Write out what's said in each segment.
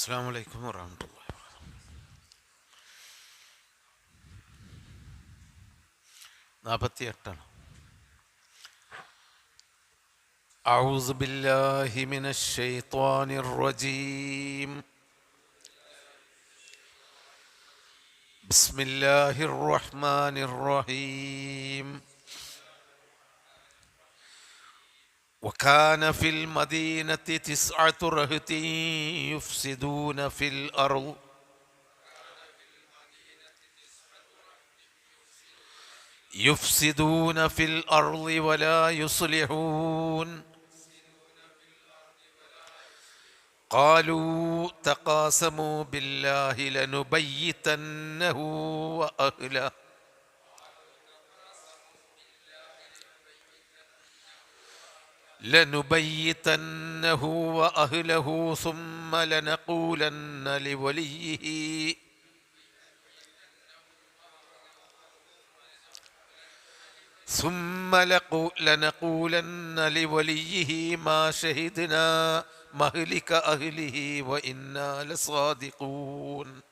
السلام عليكم ورحمة الله. 48. أعوذ بالله من الشيطان الرجيم. بسم الله الرحمن الرحيم. وكان في المدينة 9 رهط يفسدون في الأرض ولا يصلحون. قالوا تقاسموا بالله لنبيتنه وأهله ثم لنقولن لوليه ما شهدنا مهلك أهله وإنا لصادقون.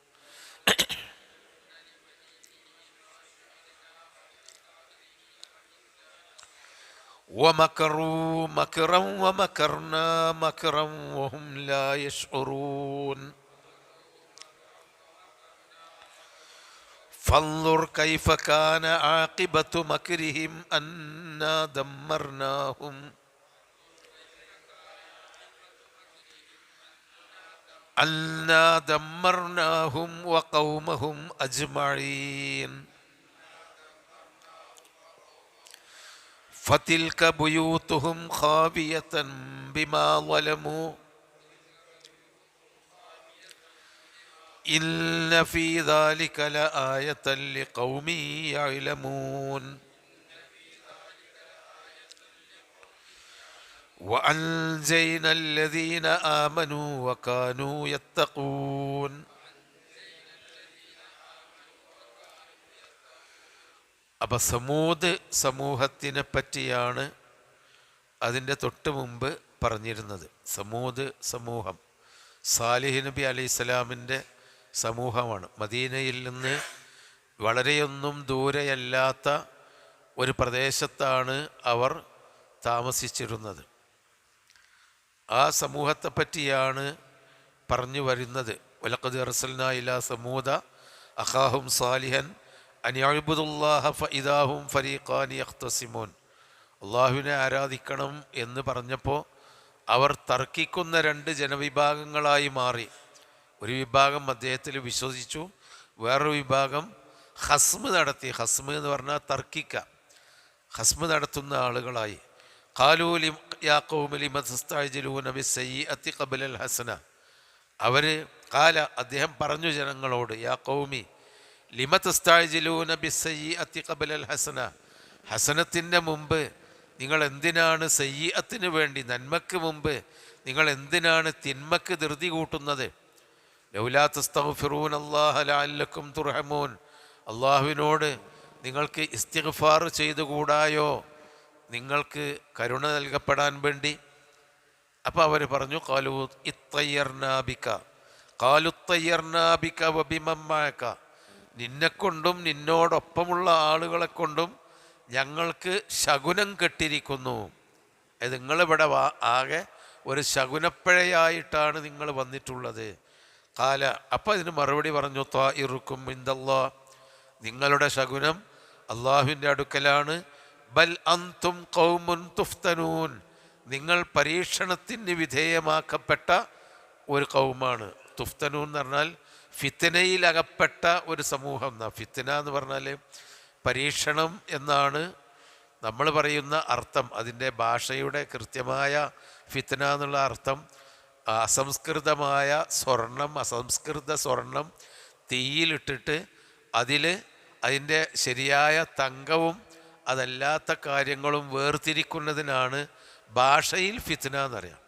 ومكروا مكرا ومكرنا مكرا وهم لا يشعرون. فانظر كيف كان عاقبة مكرهم أنا دمرناهم وقومهم أجمعين. فتلك بيوتهم خاوية بما ظلموا إن في ذلك لآية لقوم يعلمون. وأنجينا الذين آمنوا وكانوا يتقون. അപ്പം സമൂദ് സമൂഹത്തിനെ പറ്റിയാണ് അതിൻ്റെ തൊട്ട് മുമ്പ് പറഞ്ഞിരുന്നത്. സമൂദ് സമൂഹം സാലിഹ് നബി അലൈഹി സ്വലാമിൻ്റെ സമൂഹമാണ്. മദീനയിൽ നിന്ന് വളരെയൊന്നും ദൂരെയല്ലാത്ത ഒരു പ്രദേശത്താണ് അവർ താമസിച്ചിരുന്നത്. ആ സമൂഹത്തെ പറ്റിയാണ് പറഞ്ഞു വരുന്നത്. വലഖദ് അർസൽനാ ഇലാ സമൂദ അഖാഹും സാലിഹൻ അൻ യഅ്ബുദുല്ലാഹ ഫഇദാ ഹും ഫരീഖാനി യഖ്തസിമൂൻ. അള്ളാഹുവിനെ ആരാധിക്കണം എന്ന് പറഞ്ഞപ്പോൾ അവർ തർക്കിക്കുന്ന 2 ജനവിഭാഗങ്ങളായി മാറി. ഒരു വിഭാഗം അദ്ദേഹത്തിൽ വിശ്വസിച്ചു, വേറൊരു വിഭാഗം ഹസ്മ് നടത്തി. ഹസ്മ് എന്ന് പറഞ്ഞാൽ തർക്കിക്കുക, ഹസ്മ് നടത്തുന്ന ആളുകളായി. ഖാലൂ യാ ഖൗമി ലിമ തസ്തഅ്ജിലൂന ബിസ്സയ്യിഅത്തി ഖബ്ലൽ ഹസന. അദ്ദേഹം പറഞ്ഞു ജനങ്ങളോട്, യാ ഖൗമി ലിമ തസ്തഅ്ജിലൂന ബിസ്സയ്യിഅത്തി ഖബ്ലൽ ഹസന, ഹസനത്തിൻ്റെ മുമ്പ് നിങ്ങൾ എന്തിനാണ് സയ്യിഅത്തിന് വേണ്ടി, നന്മക്ക് മുമ്പ് നിങ്ങൾ എന്തിനാണ് തിന്മക്ക് ധൃതി കൂട്ടുന്നത്? ലൗലാ തസ്തഗ്ഫിറൂനല്ലാഹ ലഅല്ലക്കും തുർഹമൂൻ. അള്ളാഹുവിനോട് നിങ്ങൾക്ക് ഇസ്തിഗ്ഫാർ ചെയ്തുകൂടായോ, നിങ്ങൾക്ക് കരുണ നൽകപ്പെടാൻ വേണ്ടി? അപ്പോൾ അവർ പറഞ്ഞു, ഖാലു ഇത്തയ്യർനാ ബിക വബിമൻ മഅക, നിന്നെക്കൊണ്ടും നിന്നോടൊപ്പമുള്ള ആളുകളെ കൊണ്ടും ഞങ്ങൾക്ക് ശകുനം കെട്ടിരിക്കുന്നു. അത് നിങ്ങളിവിടെ ആകെ ഒരു ശകുനപ്പിഴയായിട്ടാണ് നിങ്ങൾ വന്നിട്ടുള്ളത്. അപ്പം ഇതിന് മറുപടി പറഞ്ഞു, ത്വാഇറുക്കും ഇൻദല്ലാഹ്, നിങ്ങളുടെ ശകുനം അള്ളാഹുവിൻ്റെ അടുക്കലാണ്. ബൽ അൻതും ഖൗമുൻ തുഫ്തനൂൻ, നിങ്ങൾ പരീക്ഷണത്തിന് വിധേയമാക്കപ്പെട്ട ഒരു കൗമാണ്. തുഫ്തനൂൻ എന്ന് പറഞ്ഞാൽ ഫിത്നയിലകപ്പെട്ട ഒരു സമൂഹം. ഫിത്ന എന്ന് പറഞ്ഞാൽ പരീക്ഷണം എന്നാണ് നമ്മൾ പറയുന്ന അർത്ഥം. അതിൻ്റെ ഭാഷയുടെ കൃത്യമായ ഫിത്ന എന്നുള്ള അർത്ഥം അസംസ്കൃത സ്വർണം തീയിലിട്ടിട്ട് അതിൻ്റെ ശരിയായ തങ്കവും അതല്ലാത്ത കാര്യങ്ങളും വേർതിരിക്കുന്നതിനാണ് ഭാഷയിൽ ഫിത്ന എന്നറിയാം.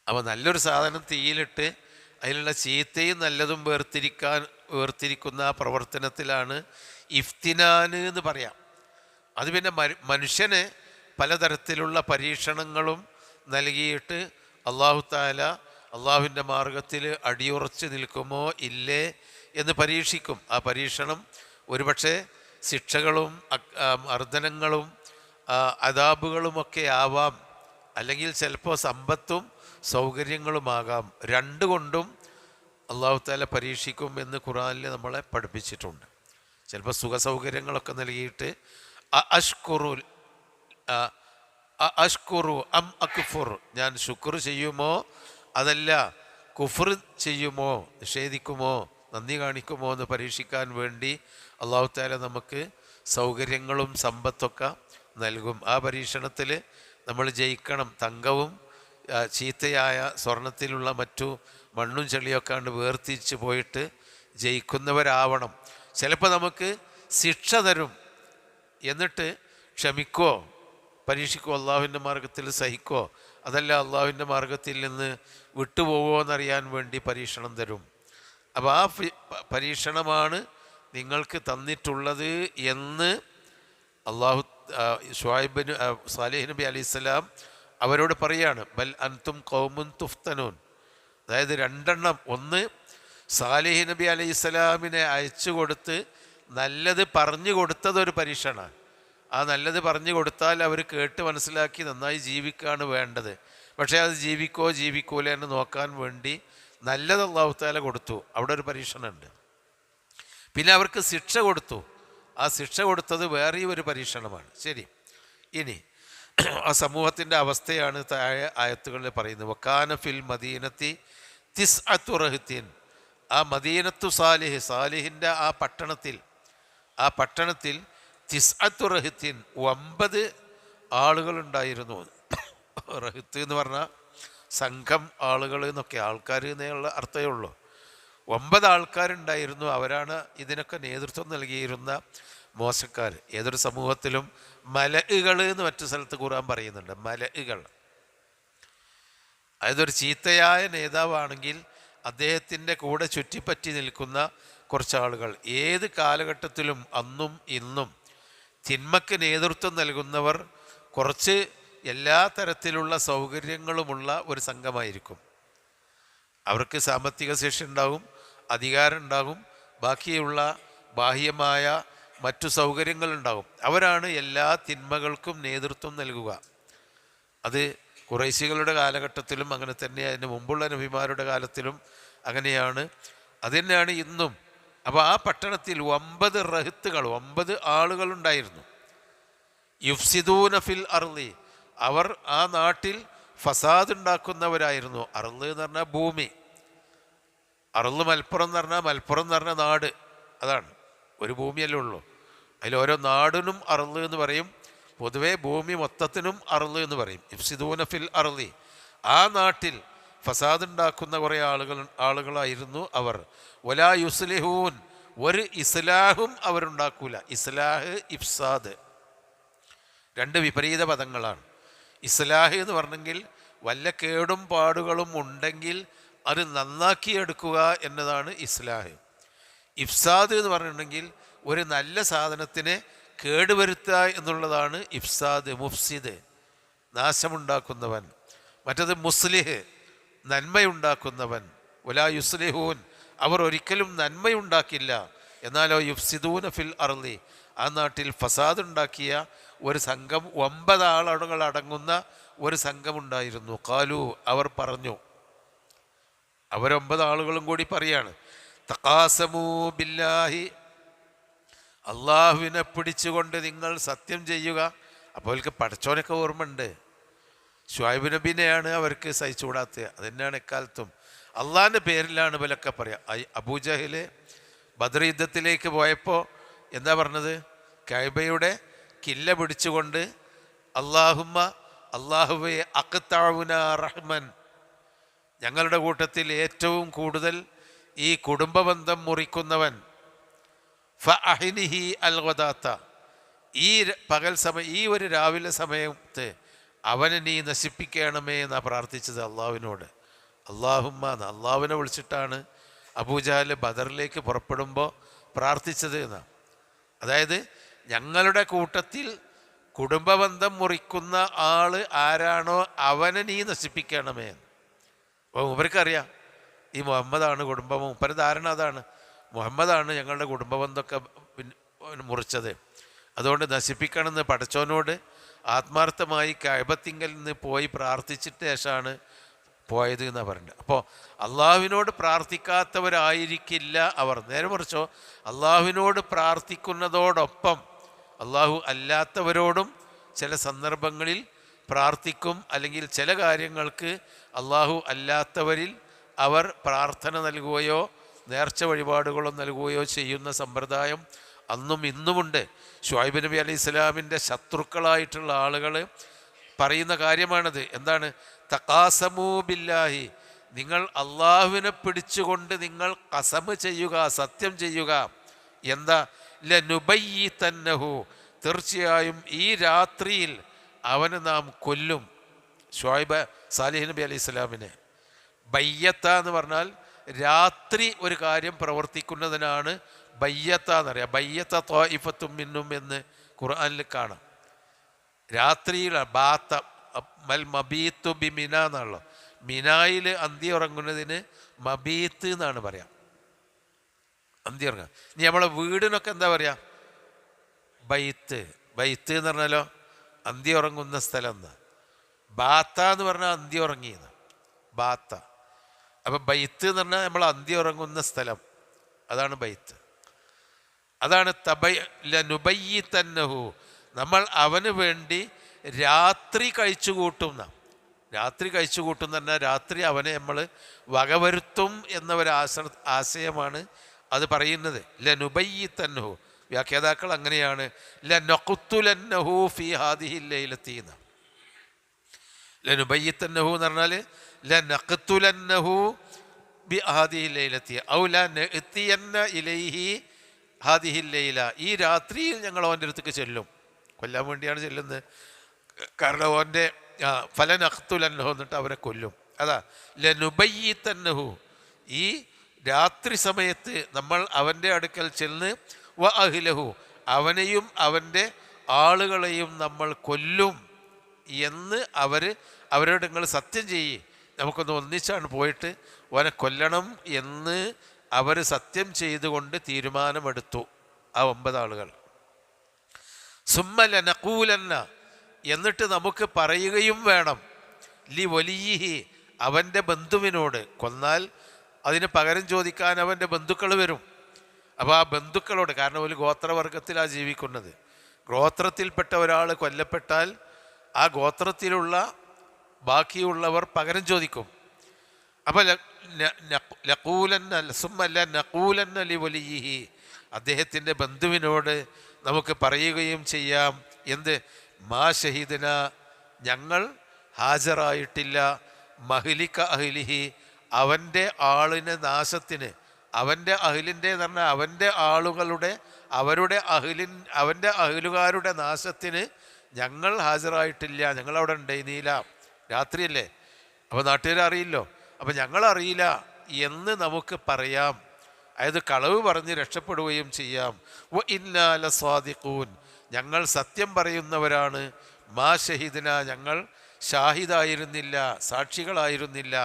അപ്പോൾ നല്ലൊരു സാധനം തീയിലിട്ട് അതിലുള്ള ചീത്തയും നല്ലതും വേർതിരിക്കുന്ന ആ പ്രവർത്തനത്തിലാണ് ഇഫ്തിനാന് എന്ന് പറയാം. അത് പിന്നെ മനുഷ്യന് പലതരത്തിലുള്ള പരീക്ഷണങ്ങളും നൽകിയിട്ട് അല്ലാഹു തആല അള്ളാഹുവിൻ്റെ മാർഗത്തിൽ അടിയുറച്ച് നിൽക്കുമോ ഇല്ലേ എന്ന് പരീക്ഷിക്കും. ആ പരീക്ഷണം ഒരുപക്ഷെ ശിക്ഷകളും മർദ്ദനങ്ങളും അദാബുകളുമൊക്കെ ആവാം, അല്ലെങ്കിൽ ചിലപ്പോൾ സമ്പത്തും സൗകര്യങ്ങളുമാകാം. രണ്ടുകൊണ്ടും അള്ളാഹു തആല പരീക്ഷിക്കും എന്ന് ഖുർആനിൽ നമ്മളെ പഠിപ്പിച്ചിട്ടുണ്ട്. ചിലപ്പോൾ സുഖസൗകര്യങ്ങളൊക്കെ നൽകിയിട്ട് അഷ്കുറു അം അക്ഫുർ, ഞാൻ ശുക്ർ ചെയ്യുമോ അതല്ല കുഫർ ചെയ്യുമോ, നിഷേധിക്കുമോ, നന്ദി കാണിക്കുമോ എന്ന് പരീക്ഷിക്കാൻ വേണ്ടി അള്ളാഹു തആല നമുക്ക് സൗകര്യങ്ങളും സമ്പത്തൊക്കെ നൽകും. ആ പരീക്ഷണത്തിൽ നമ്മൾ ജയിക്കണം. തങ്കവും ചീത്തയായ സ്വർണത്തിലുള്ള മറ്റു മണ്ണും ചെളിയൊക്കെ കണ്ട് വേർതിരിച്ച് പോയിട്ട് ജയിക്കുന്നവരാവണം. ചിലപ്പോൾ നമുക്ക് ശിക്ഷ തരും, എന്നിട്ട് ക്ഷമിക്കോ, പരീക്ഷിക്കോ, അള്ളാഹുവിൻ്റെ മാർഗത്തിൽ സഹിക്കോ, അതല്ല അള്ളാഹുവിൻ്റെ മാർഗത്തിൽ നിന്ന് വിട്ടുപോകുമോ എന്നറിയാൻ വേണ്ടി പരീക്ഷണം തരും. അപ്പോൾ ആ പരീക്ഷണമാണ് നിങ്ങൾക്ക് തന്നിട്ടുള്ളത് എന്ന് അള്ളാഹു ഷുഐബ് സാലിഹ് നബി അലൈഹിസ്സലാം അവരോട് പറയാണ്. ബൽ അൻതും ഖൗമുൻ തുഫ്തനൂൻ. അതായത് രണ്ടെണ്ണം. ഒന്ന്, സാലിഹ് നബി അലൈഹിസ്സലാമിനെ അയച്ചു കൊടുത്ത് നല്ലത് പറഞ്ഞു കൊടുത്തതൊരു പരീക്ഷണമാണ്. ആ നല്ലത് പറഞ്ഞു കൊടുത്താൽ അവർ കേട്ട് മനസ്സിലാക്കി നന്നായി ജീവിക്കുകയാണ് വേണ്ടത്. പക്ഷേ അത് ജീവിക്കൂല എന്ന് നോക്കാൻ വേണ്ടി നല്ലത് അല്ലാഹു തആല കൊടുത്തു. അവിടെ ഒരു പരീക്ഷണമുണ്ട്. പിന്നെ അവർക്ക് ശിക്ഷ കൊടുത്തു. ആ ശിക്ഷ കൊടുത്തത് വേറെയും ഒരു പരീക്ഷണമാണ്. ശരി, ഇനി ആ സമൂഹത്തിൻ്റെ അവസ്ഥയാണ് താഴെ ആയത്തുകളിൽ പറയുന്നത്. വക്കാന ഫിൽ മദീനത്തി തിസ്അത്തു റഹ്തിൻ. ആ മദീനത്തു സാലിഹ്, സാലിഹിൻ്റെ ആ പട്ടണത്തിൽ തിസ്അത്തു റഹ്തിൻ, 9 ആളുകളുണ്ടായിരുന്നു. റഹ്ത്ത് എന്ന് പറഞ്ഞാൽ സംഘം, ആളുകൾ എന്നൊക്കെ, ആൾക്കാർ എന്നുള്ള അർത്ഥമേ ഉള്ളൂ. 9 ആൾക്കാരുണ്ടായിരുന്നു. അവരാണ് ഇതിനൊക്കെ നേതൃത്വം നൽകിയിരുന്ന മോശക്കാർ. ഏതൊരു സമൂഹത്തിലും മലഇകൾ എന്ന് മറ്റു സ്ഥലത്ത് ഖുർആൻ പറയുന്നുണ്ട്. മലഇകൾ, അതൊരു ചീത്തയായ നേതാവാണെങ്കിൽ അദ്ദേഹത്തിൻ്റെ കൂടെ ചുറ്റിപ്പറ്റി നിൽക്കുന്ന കുറച്ച് ആളുകൾ. ഏത് കാലഘട്ടത്തിലും അന്നും ഇന്നും തിന്മക്ക് നേതൃത്വം നൽകുന്നവർ കുറച്ച് എല്ലാ തരത്തിലുള്ള സൗകര്യങ്ങളുമുള്ള ഒരു സംഘമായിരിക്കും. അവർക്ക് സാമ്പത്തിക ശേഷി ഉണ്ടാകും, അധികാരം ഉണ്ടാകും, ബാക്കിയുള്ള ബാഹ്യമായ മറ്റു സൗകര്യങ്ങളുണ്ടാകും. അവരാണ് എല്ലാ തിന്മകൾക്കും നേതൃത്വം നൽകുക. അത് ഖുറൈശികളുടെ കാലഘട്ടത്തിലും അങ്ങനെ തന്നെ, അതിന് മുമ്പുള്ള നബിമാരുടെ കാലത്തിലും അങ്ങനെയാണ്. അത് തന്നെയാണ് ഇന്നും. അപ്പോൾ ആ പട്ടണത്തിൽ 9 റഹ്ത്തുകൾ, 9 ആളുകളുണ്ടായിരുന്നു. യുഫ്സിദൂന ഫിൽ അർളി, അവർ ആ നാട്ടിൽ ഫസാദ് ഉണ്ടാക്കുന്നവരായിരുന്നു. അർള് എന്ന് പറഞ്ഞാൽ ഭൂമി. അർള് മലപ്പുറം എന്ന് പറഞ്ഞാൽ നാട്. അതാണ്, ഒരു ഭൂമിയല്ലേ ഉള്ളൂ. അതിൽ ഓരോ നാടിനും അർള് എന്ന് പറയും. പൊതുവെ ഭൂമി മൊത്തത്തിനും അർള് എന്ന് പറയും. യുഫ്സിദൂന ഫിൽ അർളി, ആ നാട്ടിൽ ഫസാദ് ഉണ്ടാക്കുന്ന കുറേ ആളുകളായിരുന്നു അവർ. വലാ യുസ്ലിഹൂൻ, ഒരു ഇസ്ലാഹും അവരുണ്ടാക്കൂല. ഇസ്ലാഹ്, ഇഫ്സാദ്, 2 വിപരീത പദങ്ങളാണ്. ഇസ്ലാഹ് എന്ന് പറഞ്ഞെങ്കിൽ വല്ല കേടും പാടുകളും ഉണ്ടെങ്കിൽ അത് നന്നാക്കിയെടുക്കുക എന്നതാണ് ഇസ്ലാഹ്. ഇഫ്സാദ് എന്ന് പറഞ്ഞിട്ടുണ്ടെങ്കിൽ ഒരു നല്ല സാധനത്തിനെ കേടുവരുത്തുക എന്നുള്ളതാണ് ഇഫ്സാദ്, മുഫ്സിദ്, നാശമുണ്ടാക്കുന്നവൻ. മറ്റത് മുസ്ലിഹ്, നന്മയുണ്ടാക്കുന്നവൻ. വലാ യുസ്ലിഹൂൻ, അവർ ഒരിക്കലും നന്മയുണ്ടാക്കില്ല. എന്നാലോ യുഫ്സിദൂന ഫിൽ അർളി, ആ നാട്ടിൽ ഫസാദ് ഉണ്ടാക്കിയ ഒരു സംഘം, 9 ആളുകൾ അടങ്ങുന്ന ഒരു സംഘമുണ്ടായിരുന്നു. ഖാലു, അവർ പറഞ്ഞു, അവർ 9 ആളുകളും കൂടി പറയാണ്, തഖാസമൂ ബില്ലാഹി, അള്ളാഹുവിനെ പിടിച്ചുകൊണ്ട് നിങ്ങൾ സത്യം ചെയ്യുക. അപ്പോൾ അവർക്ക് പടച്ചോനൊക്കെ ഓർമ്മയുണ്ട്. ശുഐബ് നബീനെയാണ് അവർക്ക് സഹിച്ചുകൂടാത്തത്. അതുതന്നെയാണ് എക്കാലത്തും. അള്ളാഹിൻ്റെ പേരിലാണ് ഇവരൊക്കെ പറയാം. അബൂജഹൽ ബദർ യുദ്ധത്തിലേക്ക് പോയപ്പോൾ എന്താ പറഞ്ഞത്? കഅബയുടെ കില്ല പിടിച്ചുകൊണ്ട് അള്ളാഹുവേ അഖ്തഉന റഹ്മൻ, ഞങ്ങളുടെ കൂട്ടത്തിൽ ഏറ്റവും കൂടുതൽ ഈ കുടുംബബന്ധം മുറിക്കുന്നവൻ, ഫഅഹിനിഹി അൽഗദാത്ത, ഈ പകൽ സമയം, ഈ ഒരു രാവിലെ സമയത്ത് അവനെ നീ നശിപ്പിക്കണമേ എന്നാണ് പ്രാർത്ഥിച്ചത് അള്ളാഹുവിനോട്. അള്ളാഹുവിനെ വിളിച്ചിട്ടാണ് അബൂജഹൽ ബദറിലേക്ക് പുറപ്പെടുമ്പോൾ പ്രാർത്ഥിച്ചത് എന്നാണ്. അതായത് ഞങ്ങളുടെ കൂട്ടത്തിൽ കുടുംബബന്ധം മുറിക്കുന്ന ആൾ ആരാണോ അവനെ നീ നശിപ്പിക്കണമേ. അപ്പോൾ മൂപ്പർക്കറിയാം ഈ മുഹമ്മദാണ് കുടുംബം, മൂപ്പര് ധാരണ അതാണ്, മുഹമ്മദാണ് ഞങ്ങളുടെ കുടുംബബന്ധമൊക്കെ മുറിച്ചത്, അതുകൊണ്ട് നശിപ്പിക്കണമെന്ന് പടച്ചോനോട് ആത്മാർത്ഥമായി കഅബത്തിങ്കൽ നിന്ന് പോയി പ്രാർത്ഥിച്ചിട്ട് ശേഷമാണ് പോയത് എന്നാണ് പറയുന്നത്. അപ്പോൾ അള്ളാഹുവിനോട് പ്രാർത്ഥിക്കാത്തവരായിരിക്കില്ല അവർ. നേരെ മറിച്ചോ, അള്ളാഹുവിനോട് പ്രാർത്ഥിക്കുന്നതോടൊപ്പം അള്ളാഹു അല്ലാത്തവരോടും ചില സന്ദർഭങ്ങളിൽ പ്രാർത്ഥിക്കും, അല്ലെങ്കിൽ ചില കാര്യങ്ങൾക്ക് അള്ളാഹു അല്ലാത്തവരിൽ അവർ പ്രാർത്ഥന നൽകുകയോ നേർച്ച വഴിപാടുകളോ നൽകുകയോ ചെയ്യുന്ന സമ്പ്രദായം അന്നും ഇന്നുമുണ്ട്. ശുഐബ് നബി അലൈഹി ഇസ്ലാമിൻ്റെ ശത്രുക്കളായിട്ടുള്ള ആളുകൾ പറയുന്ന കാര്യമാണത്. എന്താണ്? തഖാസമൂ ബില്ലാഹി, നിങ്ങൾ അള്ളാഹുവിനെ പിടിച്ചുകൊണ്ട് നിങ്ങൾ ഖസമ് ചെയ്യുക, സത്യം ചെയ്യുക. എന്താ? ലനുബയ്യിതന്നഹു, തീർച്ചയായും ഈ രാത്രിയിൽ അവന് നാം കൊല്ലും. ശുഐബ് സാലിഹ് നബി അലൈഹി ഇസ്ലാമിനെ ബയ്യത്ത എന്ന് പറഞ്ഞാൽ രാത്രി ഒരു കാര്യം പ്രവർത്തിക്കുന്നതിനാണ് ബയ്യത്ത എന്നറിയാം. ബയ്യത്ത ത്വാഇഫത്തും മിന്നും എന്ന് ഖുർആനിൽ കാണാം. രാത്രിയിൽ ബാത്ത മൽ മബീത്തു ബി മിന എന്നാണല്ലോ. മിനായിൽ അന്തി ഉറങ്ങുന്നതിന് മബീത്ത് എന്നാണ് പറയാം, അന്തി ഉറങ്ങുക. ഇനി നമ്മളെ വീടിനൊക്കെ എന്താ പറയാ? ബൈത്ത്. ബൈത്ത് എന്ന് പറഞ്ഞാലോ അന്തി ഉറങ്ങുന്ന സ്ഥലം എന്നാ. ബാത്ത എന്ന് പറഞ്ഞാൽ അന്തി ഉറങ്ങിയെന്ന്, ബാത്ത. അപ്പം ബൈത്ത് എന്ന് പറഞ്ഞാൽ നമ്മൾ അന്തി ഉറങ്ങുന്ന സ്ഥലം, അതാണ് ബൈത്ത്. അതാണ് ലനുബയ്യിതന്നഹു, നമ്മൾ അവന് വേണ്ടി രാത്രി കഴിച്ചു കൂട്ടുന്ന. രാത്രി കഴിച്ചു കൂട്ടുന്ന പറഞ്ഞാൽ രാത്രി അവനെ നമ്മൾ വകവരുത്തും എന്ന ഒരു ആശയമാണ് അത് പറയുന്നത്. ലനുബയ്യിതന്നഹു, വ്യാഖ്യാതാക്കൾ അങ്ങനെയാണ്. ലനഖ്തുലന്നഹു ഫീ ഹാദിഹി ലൈലത്തി എന്ന്. ലനുബയ്യിതന്നഹു എന്ന് പറഞ്ഞാൽ ലനഖ്തുലന്നഹു ബി ഹാദിഹി ലൈലത്തി ഔ ലനഅതിയന്ന ഇലൈഹി ഹാദിഹി ലൈല, ഈ രാത്രിയിൽ ഞങ്ങൾ അവൻ്റെ അടുത്തേക്ക് ചെല്ലും. കൊല്ലാൻ വേണ്ടിയാണ് ചെല്ലുന്നത്. കാരണം അവൻ്റെ ഫലനഖ്തുലന്നഹു എന്നിട്ട് അവരെ കൊല്ലും. അതാ ലനുബയ്യിതന്നഹു, ഈ രാത്രി സമയത്ത് നമ്മൾ അവൻ്റെ അടുക്കൽ ചെന്ന് വ അഹ്ലഹു, അവനെയും അവൻ്റെ ആളുകളെയും നമ്മൾ കൊല്ലും എന്ന് അവരോട് നിങ്ങൾ സത്യം ചെയ്യ്, നമുക്കൊന്ന് ഒന്നിച്ചാണ് പോയിട്ട് അവനെ കൊല്ലണം എന്ന് അവർ സത്യം ചെയ്തുകൊണ്ട് തീരുമാനമെടുത്തു ആ 9 ആളുകൾ. സുമ്മ ലനഖൂലന്ന, എന്നിട്ട് നമുക്ക് പറയുകയും വേണം, ലി വലിയിഹി, അവൻ്റെ ബന്ധുവിനോട്. കൊന്നാൽ അതിന് പകരം ചോദിക്കാൻ അവൻ്റെ ബന്ധുക്കൾ വരും. അപ്പോൾ ആ ബന്ധുക്കളോട്, കാരണം ഒരു ഗോത്രവർഗത്തിലാണ് ജീവിക്കുന്നത്, ഗോത്രത്തിൽപ്പെട്ട ഒരാൾ കൊല്ലപ്പെട്ടാൽ ആ ഗോത്രത്തിലുള്ള ബാക്കിയുള്ളവർ പകരം ചോദിക്കും. അപ്പോൾ നഖൂലന്ന ലി വലിയിഹി, അദ്ദേഹത്തിൻ്റെ ബന്ധുവിനോട് നമുക്ക് പറയുകയും ചെയ്യാം. എന്ത്? മാ ഷഹീദന, ഞങ്ങൾ ഹാജരായിട്ടില്ല, മഹ്ലിക അഹ്ലിഹി, അവൻ്റെ ആളിന് നാശത്തിന്, അവൻ്റെ അഹ്ലിൻ്റെ എന്ന് പറഞ്ഞാൽ അവൻ്റെ ആളുകളുടെ, അവൻ്റെ അഹ്ലുകാരുടെ നാശത്തിന് ഞങ്ങൾ ഹാജരായിട്ടില്ല, ഞങ്ങളവിടെ ഉണ്ടായിരുന്നില്ല. രാത്രിയല്ലേ, അപ്പോൾ നാട്ടുകാരറിയില്ലോ, അപ്പം ഞങ്ങളറിയില്ല എന്ന് നമുക്ക് പറയാം. അതായത് കളവ് പറഞ്ഞ് രക്ഷപ്പെടുകയും ചെയ്യാം. വ ഇന്നാ ലസ്വാദിഖൂൻ, ഞങ്ങൾ സത്യം പറയുന്നവരാണ്. മാ ഷഹീദിന, ഞങ്ങൾ ഷാഹിദായിരുന്നില്ല, സാക്ഷികളായിരുന്നില്ല.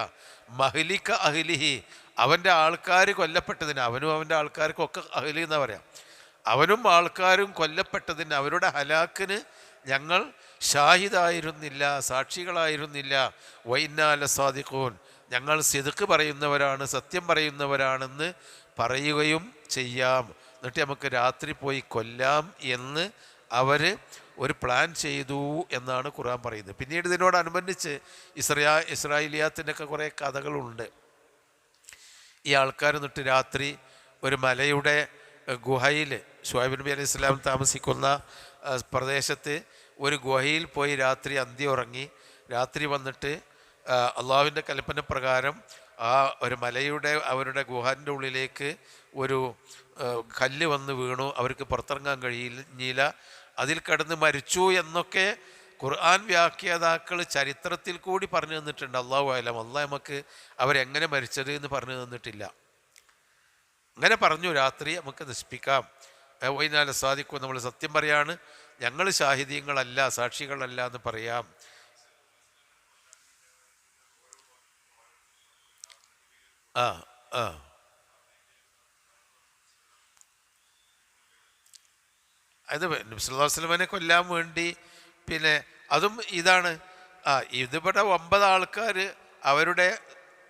മഹ്ലിക അഹ്ലിഹി, അവൻ്റെ ആൾക്കാർ കൊല്ലപ്പെട്ടതിന്, അവനും അവൻ്റെ ആൾക്കാർക്കും ഒക്കെ അഹ്ലി എന്നാ പറയാം, അവനും ആൾക്കാരും കൊല്ലപ്പെട്ടതിന്, അവരുടെ ഹലാക്കിന് ഞങ്ങൾ ഷാഹിദായിരുന്നില്ല, സാക്ഷികളായിരുന്നില്ല. വ ഇന്നാ ലസ്വാദിഖൂൻ, ഞങ്ങൾ സിദ്ഖ് പറയുന്നവരാണ്, സത്യം പറയുന്നവരാണെന്ന് പറയുകയും ചെയ്യാം. എന്നിട്ട് നമുക്ക് രാത്രി പോയി കൊല്ലാം എന്ന് അവർ ഒരു പ്ലാൻ ചെയ്തു എന്നാണ് ഖുർആൻ പറയുന്നത്. പിന്നീട് ഇതിനോടനുബന്ധിച്ച് ഇസ്രായേലിയാത്തിൻ്റെ ഒക്കെ കുറേ കഥകളുണ്ട്. ഈ ആൾക്കാർ എന്നിട്ട് രാത്രി ഒരു മലയുടെ ഗുഹയിൽ, ശുഐബ് നബി അലൈഹി ഇസ്ലാം താമസിക്കുന്ന പ്രദേശത്ത് ഒരു ഗുഹയിൽ പോയി രാത്രി അന്തി ഉറങ്ങി. രാത്രി വന്നിട്ട് അള്ളാഹുവിൻ്റെ കൽപ്പന പ്രകാരം ആ ഒരു മലയുടെ അവരുടെ ഗുഹാൻ്റെ ഉള്ളിലേക്ക് ഒരു കല്ല് വന്ന് വീണു. അവർക്ക് പുറത്തിറങ്ങാൻ കഴിയില്ല. അതിൽ കിടന്ന് മരിച്ചു എന്നൊക്കെ ഖുർആൻ വ്യാഖ്യാതാക്കൾ ചരിത്രത്തിൽ കൂടി പറഞ്ഞു തന്നിട്ടുണ്ട്. അള്ളാഹു ആലം, അള്ളാഹ് നമുക്ക് അവരെങ്ങനെ മരിച്ചത് എന്ന് പറഞ്ഞു തന്നിട്ടില്ല. അങ്ങനെ പറഞ്ഞു, രാത്രി നമുക്ക് നശിപ്പിക്കാം. വൈനാല സാധിക്കും, നമ്മൾ സത്യം പറയാണ്, ഞങ്ങൾ ഷാഹിദീങ്ങളല്ല, സാക്ഷികളല്ല എന്ന് പറയാം. ആ ആ അത് നബി സല്ലല്ലാഹു അലൈഹി വസല്ലമയെ കൊല്ലാൻ വേണ്ടി പിന്നെ അതും ഇതാണ്. ഇതിവിടെ 9 ആൾക്കാർ അവരുടെ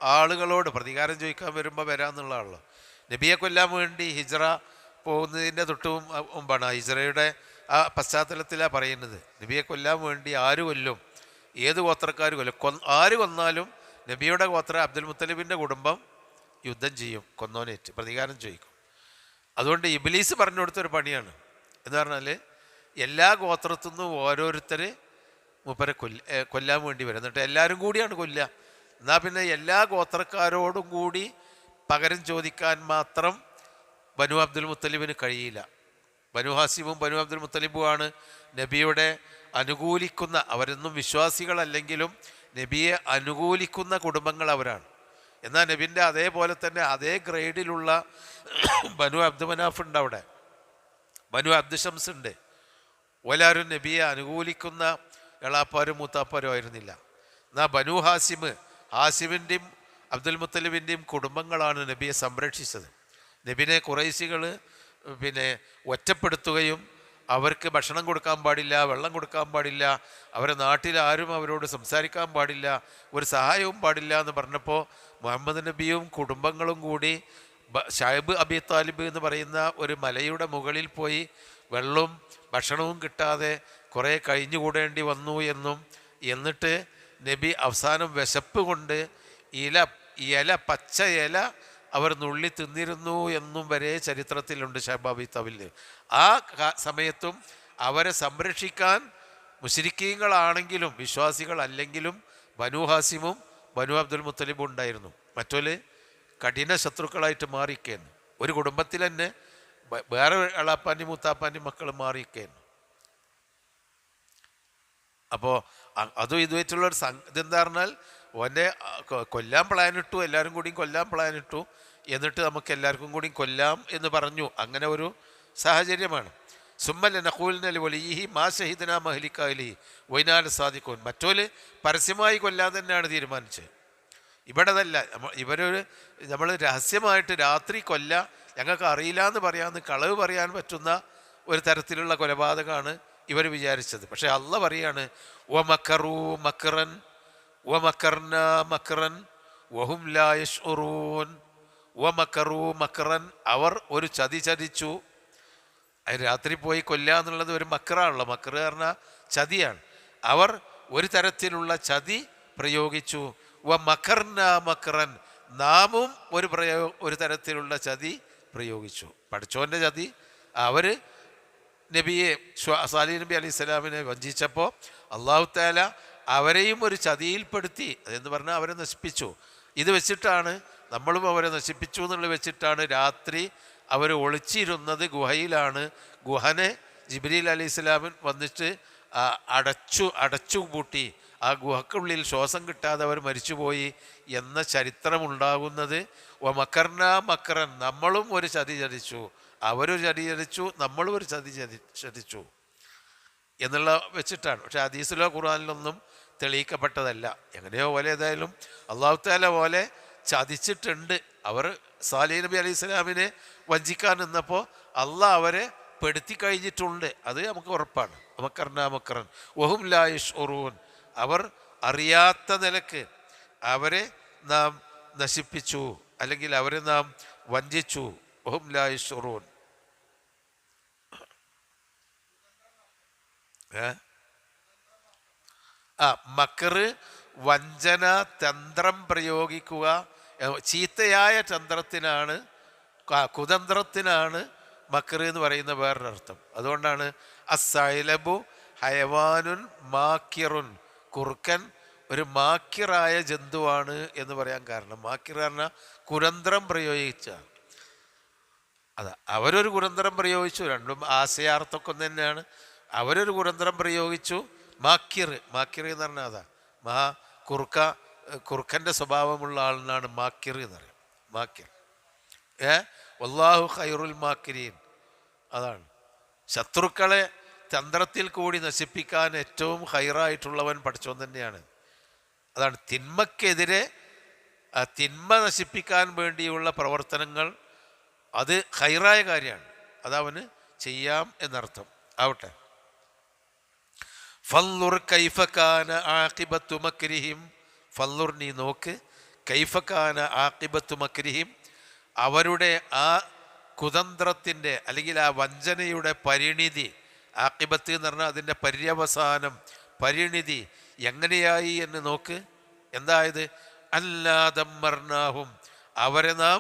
ആളുകളോട് പ്രതികാരം ചോദിക്കാൻ വരുമ്പോൾ വരാമെന്നുള്ളതാണല്ലോ. നബിയെ കൊല്ലാൻ വേണ്ടി ഹിജ്റ പോകുന്നതിൻ്റെ മുമ്പാണ്. ഹിജ്റയുടെ ആ പശ്ചാത്തലത്തിലാണ് പറയുന്നത്. നബിയെ കൊല്ലാൻ വേണ്ടി ആര് കൊല്ലും, ഏത് ഗോത്രക്കാർ കൊല്ലും, ആര് കൊന്നാലും നബിയുടെ ഗോത്ര അബ്ദുൽ മുത്തലിബിൻ്റെ കുടുംബം യുദ്ധം ചെയ്യും, കൊന്നോനേറ്റ് പ്രതികാരം ചോദിക്കും. അതുകൊണ്ട് ഇബ്ലീസ് പറഞ്ഞു കൊടുത്തൊരു പണിയാണ് എന്ന് പറഞ്ഞാൽ എല്ലാ ഗോത്രത്തു നിന്നും ഓരോരുത്തർ മൂപ്പരെ കൊല്ലാൻ വേണ്ടി വരും. എന്നിട്ട് എല്ലാവരും കൂടിയാണ് കൊല്ലുക. എന്നാൽ പിന്നെ എല്ലാ ഗോത്രക്കാരോടും കൂടി പകരം ചോദിക്കാൻ മാത്രം ബനു അബ്ദുൽ മുത്തലിബിന് കഴിയില്ല. ബനു ഹാസിമും ബനു അബ്ദുൽ മുത്തലിബുമാണ് നബിയുടെ അനുകൂലിക്കുന്ന, അവരൊന്നും വിശ്വാസികളല്ലെങ്കിലും നബിയെ അനുകൂലിക്കുന്ന കുടുംബങ്ങൾ അവരാണ്. എന്നാൽ നബിൻ്റെ അതേപോലെ തന്നെ അതേ ഗ്രേഡിലുള്ള ബനു അബ്ദു മനാഫ് ഉണ്ട്, അവിടെ ബനു അബ്ദു ഷംസ് ഉണ്ട്. ഓലാരും നബിയെ അനുകൂലിക്കുന്ന എളാപ്പാരും മൂത്താപ്പാരും ആയിരുന്നില്ല. എന്നാൽ ബനു ഹാസിമിൻ്റെയും അബ്ദുൽ മുത്തലിബിൻ്റെയും കുടുംബങ്ങളാണ് നബിയെ സംരക്ഷിച്ചത്. നബിനെ ഖുറൈശികൾ പിന്നെ ഒറ്റപ്പെടുത്തുകയും അവർക്ക് ഭക്ഷണം കൊടുക്കാൻ പാടില്ല, വെള്ളം കൊടുക്കാൻ പാടില്ല, അവരെ നാട്ടിൽ ആരും അവരോട് സംസാരിക്കാൻ പാടില്ല, ഒരു സഹായവും പാടില്ല എന്ന് പറഞ്ഞപ്പോൾ മുഹമ്മദ് നബിയും കുടുംബങ്ങളും കൂടി ഷൈബ് അബി താലിബ് എന്ന് പറയുന്ന ഒരു മലയുടെ മുകളിൽ പോയി വെള്ളവും ഭക്ഷണവും കിട്ടാതെ കുറേ കഴിഞ്ഞുകൂടേണ്ടി വന്നു എന്നും, എന്നിട്ട് നബി അവസാനം വിശപ്പ് കൊണ്ട് പച്ച ഇല അവർ നുള്ളി തിന്നിരുന്നു എന്നും വരെ ചരിത്രത്തിലുണ്ട് ഷൈബ് അബി താലിബ്. ആ സമയത്തും അവരെ സംരക്ഷിക്കാൻ മുശ്രിക്കീങ്ങളാണെങ്കിലും വിശ്വാസികളല്ലെങ്കിലും ബനു ഹാസിമും ബനു അബ്ദുൽ മുത്തലിബും ഉണ്ടായിരുന്നു. മറ്റൊരു കഠിന ശത്രുക്കളായിട്ട് മാറിയിരിക്കുകയാണ്. ഒരു കുടുംബത്തിൽ തന്നെ വേറെ എളാപ്പാൻ്റെ മൂത്താപ്പാൻ്റെ മക്കൾ മാറിയിരിക്കുകയാണ്. അപ്പോൾ അതും ഇതുമായിട്ടുള്ളൊരു ഇതെന്താ പറഞ്ഞാൽ ഓൻ്റെ കൊല്ലാൻ പ്ലാനിട്ടു, എല്ലാവരും കൂടിയും കൊല്ലാൻ പ്ലാനിട്ടു, എന്നിട്ട് നമുക്ക് എല്ലാവർക്കും കൂടിയും കൊല്ലാം എന്ന് പറഞ്ഞു. അങ്ങനെ ഒരു സാഹചര്യമാണ്. സുമ്മല്ല നഖൂലിനൽ വലിയ മാ ഷഹിദന മഹലിക്കാലി വൈനാൽ സാദിഖൂൻ. മറ്റോല് പരസ്യമായി കൊല്ലാൻ തന്നെയാണ് തീരുമാനിച്ചത്. ഇവിടെ അതല്ല, നമ്മൾ രഹസ്യമായിട്ട് രാത്രി ഞങ്ങൾക്ക് അറിയില്ല എന്ന് പറയാമെന്ന് കളവ് പറയാൻ പറ്റുന്ന ഒരു തരത്തിലുള്ള കൊലപാതകമാണ് ഇവർ വിചാരിച്ചത്. പക്ഷേ അള്ള പറയാണ് വമക്കറൂ മക്റൻ വമക്കർന മക്റൻ വഹും ലാ യശ്ഉറൂൻ. വമക്കറൂ മക്റൻ, അവർ ഒരു ചതി ചതിച്ചു. രാത്രി പോയി കൊല്ലുക എന്നുള്ളത് ഒരു മക്റാണല്ലോ. മക്റ് പറഞ്ഞാൽ ചതിയാണ്. അവർ ഒരു തരത്തിലുള്ള ചതി പ്രയോഗിച്ചു. മക്കർന മക്റൻ, നാമും ഒരു തരത്തിലുള്ള ചതി പ്രയോഗിച്ചു. പഠിച്ചോൻ്റെ ചതി. അവർ നബിയെ സാലിഹ് നബി അലൈഹി സ്വലാമിനെ വഞ്ചിച്ചപ്പോൾ അള്ളാഹു തആല അവരെയും ഒരു ചതിയിൽപ്പെടുത്തി. അതെന്ന് പറഞ്ഞാൽ അവരെ നശിപ്പിച്ചു. ഇത് വെച്ചിട്ടാണ് നമ്മളും അവരെ നശിപ്പിച്ചു എന്നുള്ളത് വെച്ചിട്ടാണ് രാത്രി അവർ ഒളിച്ചിരുന്നത് ഗുഹയിലാണ്. ഗുഹനെ ജിബ്രീൽ അലൈഹി സ്വലാമിൻ വന്നിട്ട് അടച്ചു പൂട്ടി. ആ ഗുഹക്കുള്ളിൽ ശ്വാസം കിട്ടാതെ അവർ മരിച്ചുപോയി എന്ന ചരിത്രമുണ്ടാകുന്നത് മക്കർന മക്കറൻ, നമ്മളും ഒരു ചതി ചതിച്ചു, അവരൊരു ചതി ചതിച്ചു, നമ്മളും ഒരു ചതി ചതിച്ചു എന്നുള്ള വെച്ചിട്ടാണ്. പക്ഷെ ഹദീസിലോ ഖുർആനിലൊന്നും തെളിയിക്കപ്പെട്ടതല്ല. എങ്ങനെയോ പോലെ ഏതായാലും അല്ലാഹു തആല പോലെ ചതിച്ചിട്ടുണ്ട്. അവർ സാലിഹ് നബി അലൈഹി സ്വലാമിനെ വഞ്ചിക്കാൻ നിന്നപ്പോൾ അള്ളാഹ് അവരെ പെടുത്തി കഴിഞ്ഞിട്ടുണ്ട്. അത് നമുക്ക് ഉറപ്പാണ്. മക്കർന മക്കറൻ വഹും ലാ യശ്ഉറൂൻ, അവർ അറിയാത്ത നിലക്ക് അവരെ നാം നശിപ്പിച്ചു, അല്ലെങ്കിൽ അവരെ നാം വഞ്ചിച്ചു. വഹും ലാ യശ്ഉറൂൻ. മക്കറ് വഞ്ചന, തന്ത്രം പ്രയോഗിക്കുക. ചീത്തയായ തന്ത്രത്തിനാണ്, കുതന്ത്രത്തിനാണ് മക്കറ് എന്ന് പറയുന്ന വേറൊരർത്ഥം. അതുകൊണ്ടാണ് അസ്സൈലബു ഹയവാനുൻ മാക്കിറുൻ, കുറുക്കൻ ഒരു മാക്കിറായ ജന്തുവാണ് എന്ന് പറയാൻ കാരണം. മാക്കിർ പറഞ്ഞാൽ കുരന്ത്രം പ്രയോഗിച്ച. അവരൊരു കുരന്ത്രം പ്രയോഗിച്ചു. രണ്ടും ആശയാർത്ഥമൊക്കെ തന്നെയാണ്. അവരൊരു കുരന്ത്രം പ്രയോഗിച്ചു. മാക്കിർ എന്ന് പറഞ്ഞാൽ കുറുക്കൻ്റെ സ്വഭാവമുള്ള ആളിനാണ് മാക്കിർ എന്ന് പറയും. മാക്കിർ വല്ലാഹു ഖൈറുൽ മാക്കിരീൻ. അതാണ് ശത്രുക്കളെ തന്ത്രത്തിൽ കൂടി നശിപ്പിക്കാൻ ഏറ്റവും ഹൈറായിട്ടുള്ളവൻ പഠിച്ചോൻ തന്നെയാണ്. അതാണ് തിന്മക്കെതിരെ തിന്മ നശിപ്പിക്കാൻ വേണ്ടിയുള്ള പ്രവർത്തനങ്ങൾ അത് ഖൈറായ കാര്യമാണ്, അതവന് ചെയ്യാം എന്നർത്ഥം. ആവട്ടെ. ഫൻളുർ കൈഫ കാന ആഖിബത്തു മക്രിഹിം, ഫൻളുർ നീ നോക്ക്, കൈഫ കാന ആഖിബത്തു മക്രിഹിം അവരുടെ ആ കുതന്ത്രത്തിൻ്റെ അല്ലെങ്കിൽ ആ വഞ്ചനയുടെ പരിണിതി, ആഖിബത്ത് എന്ന് പറഞ്ഞാൽ അതിൻ്റെ പര്യവസാനം, പരിണിതി എങ്ങനെയായി എന്ന് നോക്ക്. എന്തായത്? അല്ലാ ദമ്മർനാഹും അവരെ നാം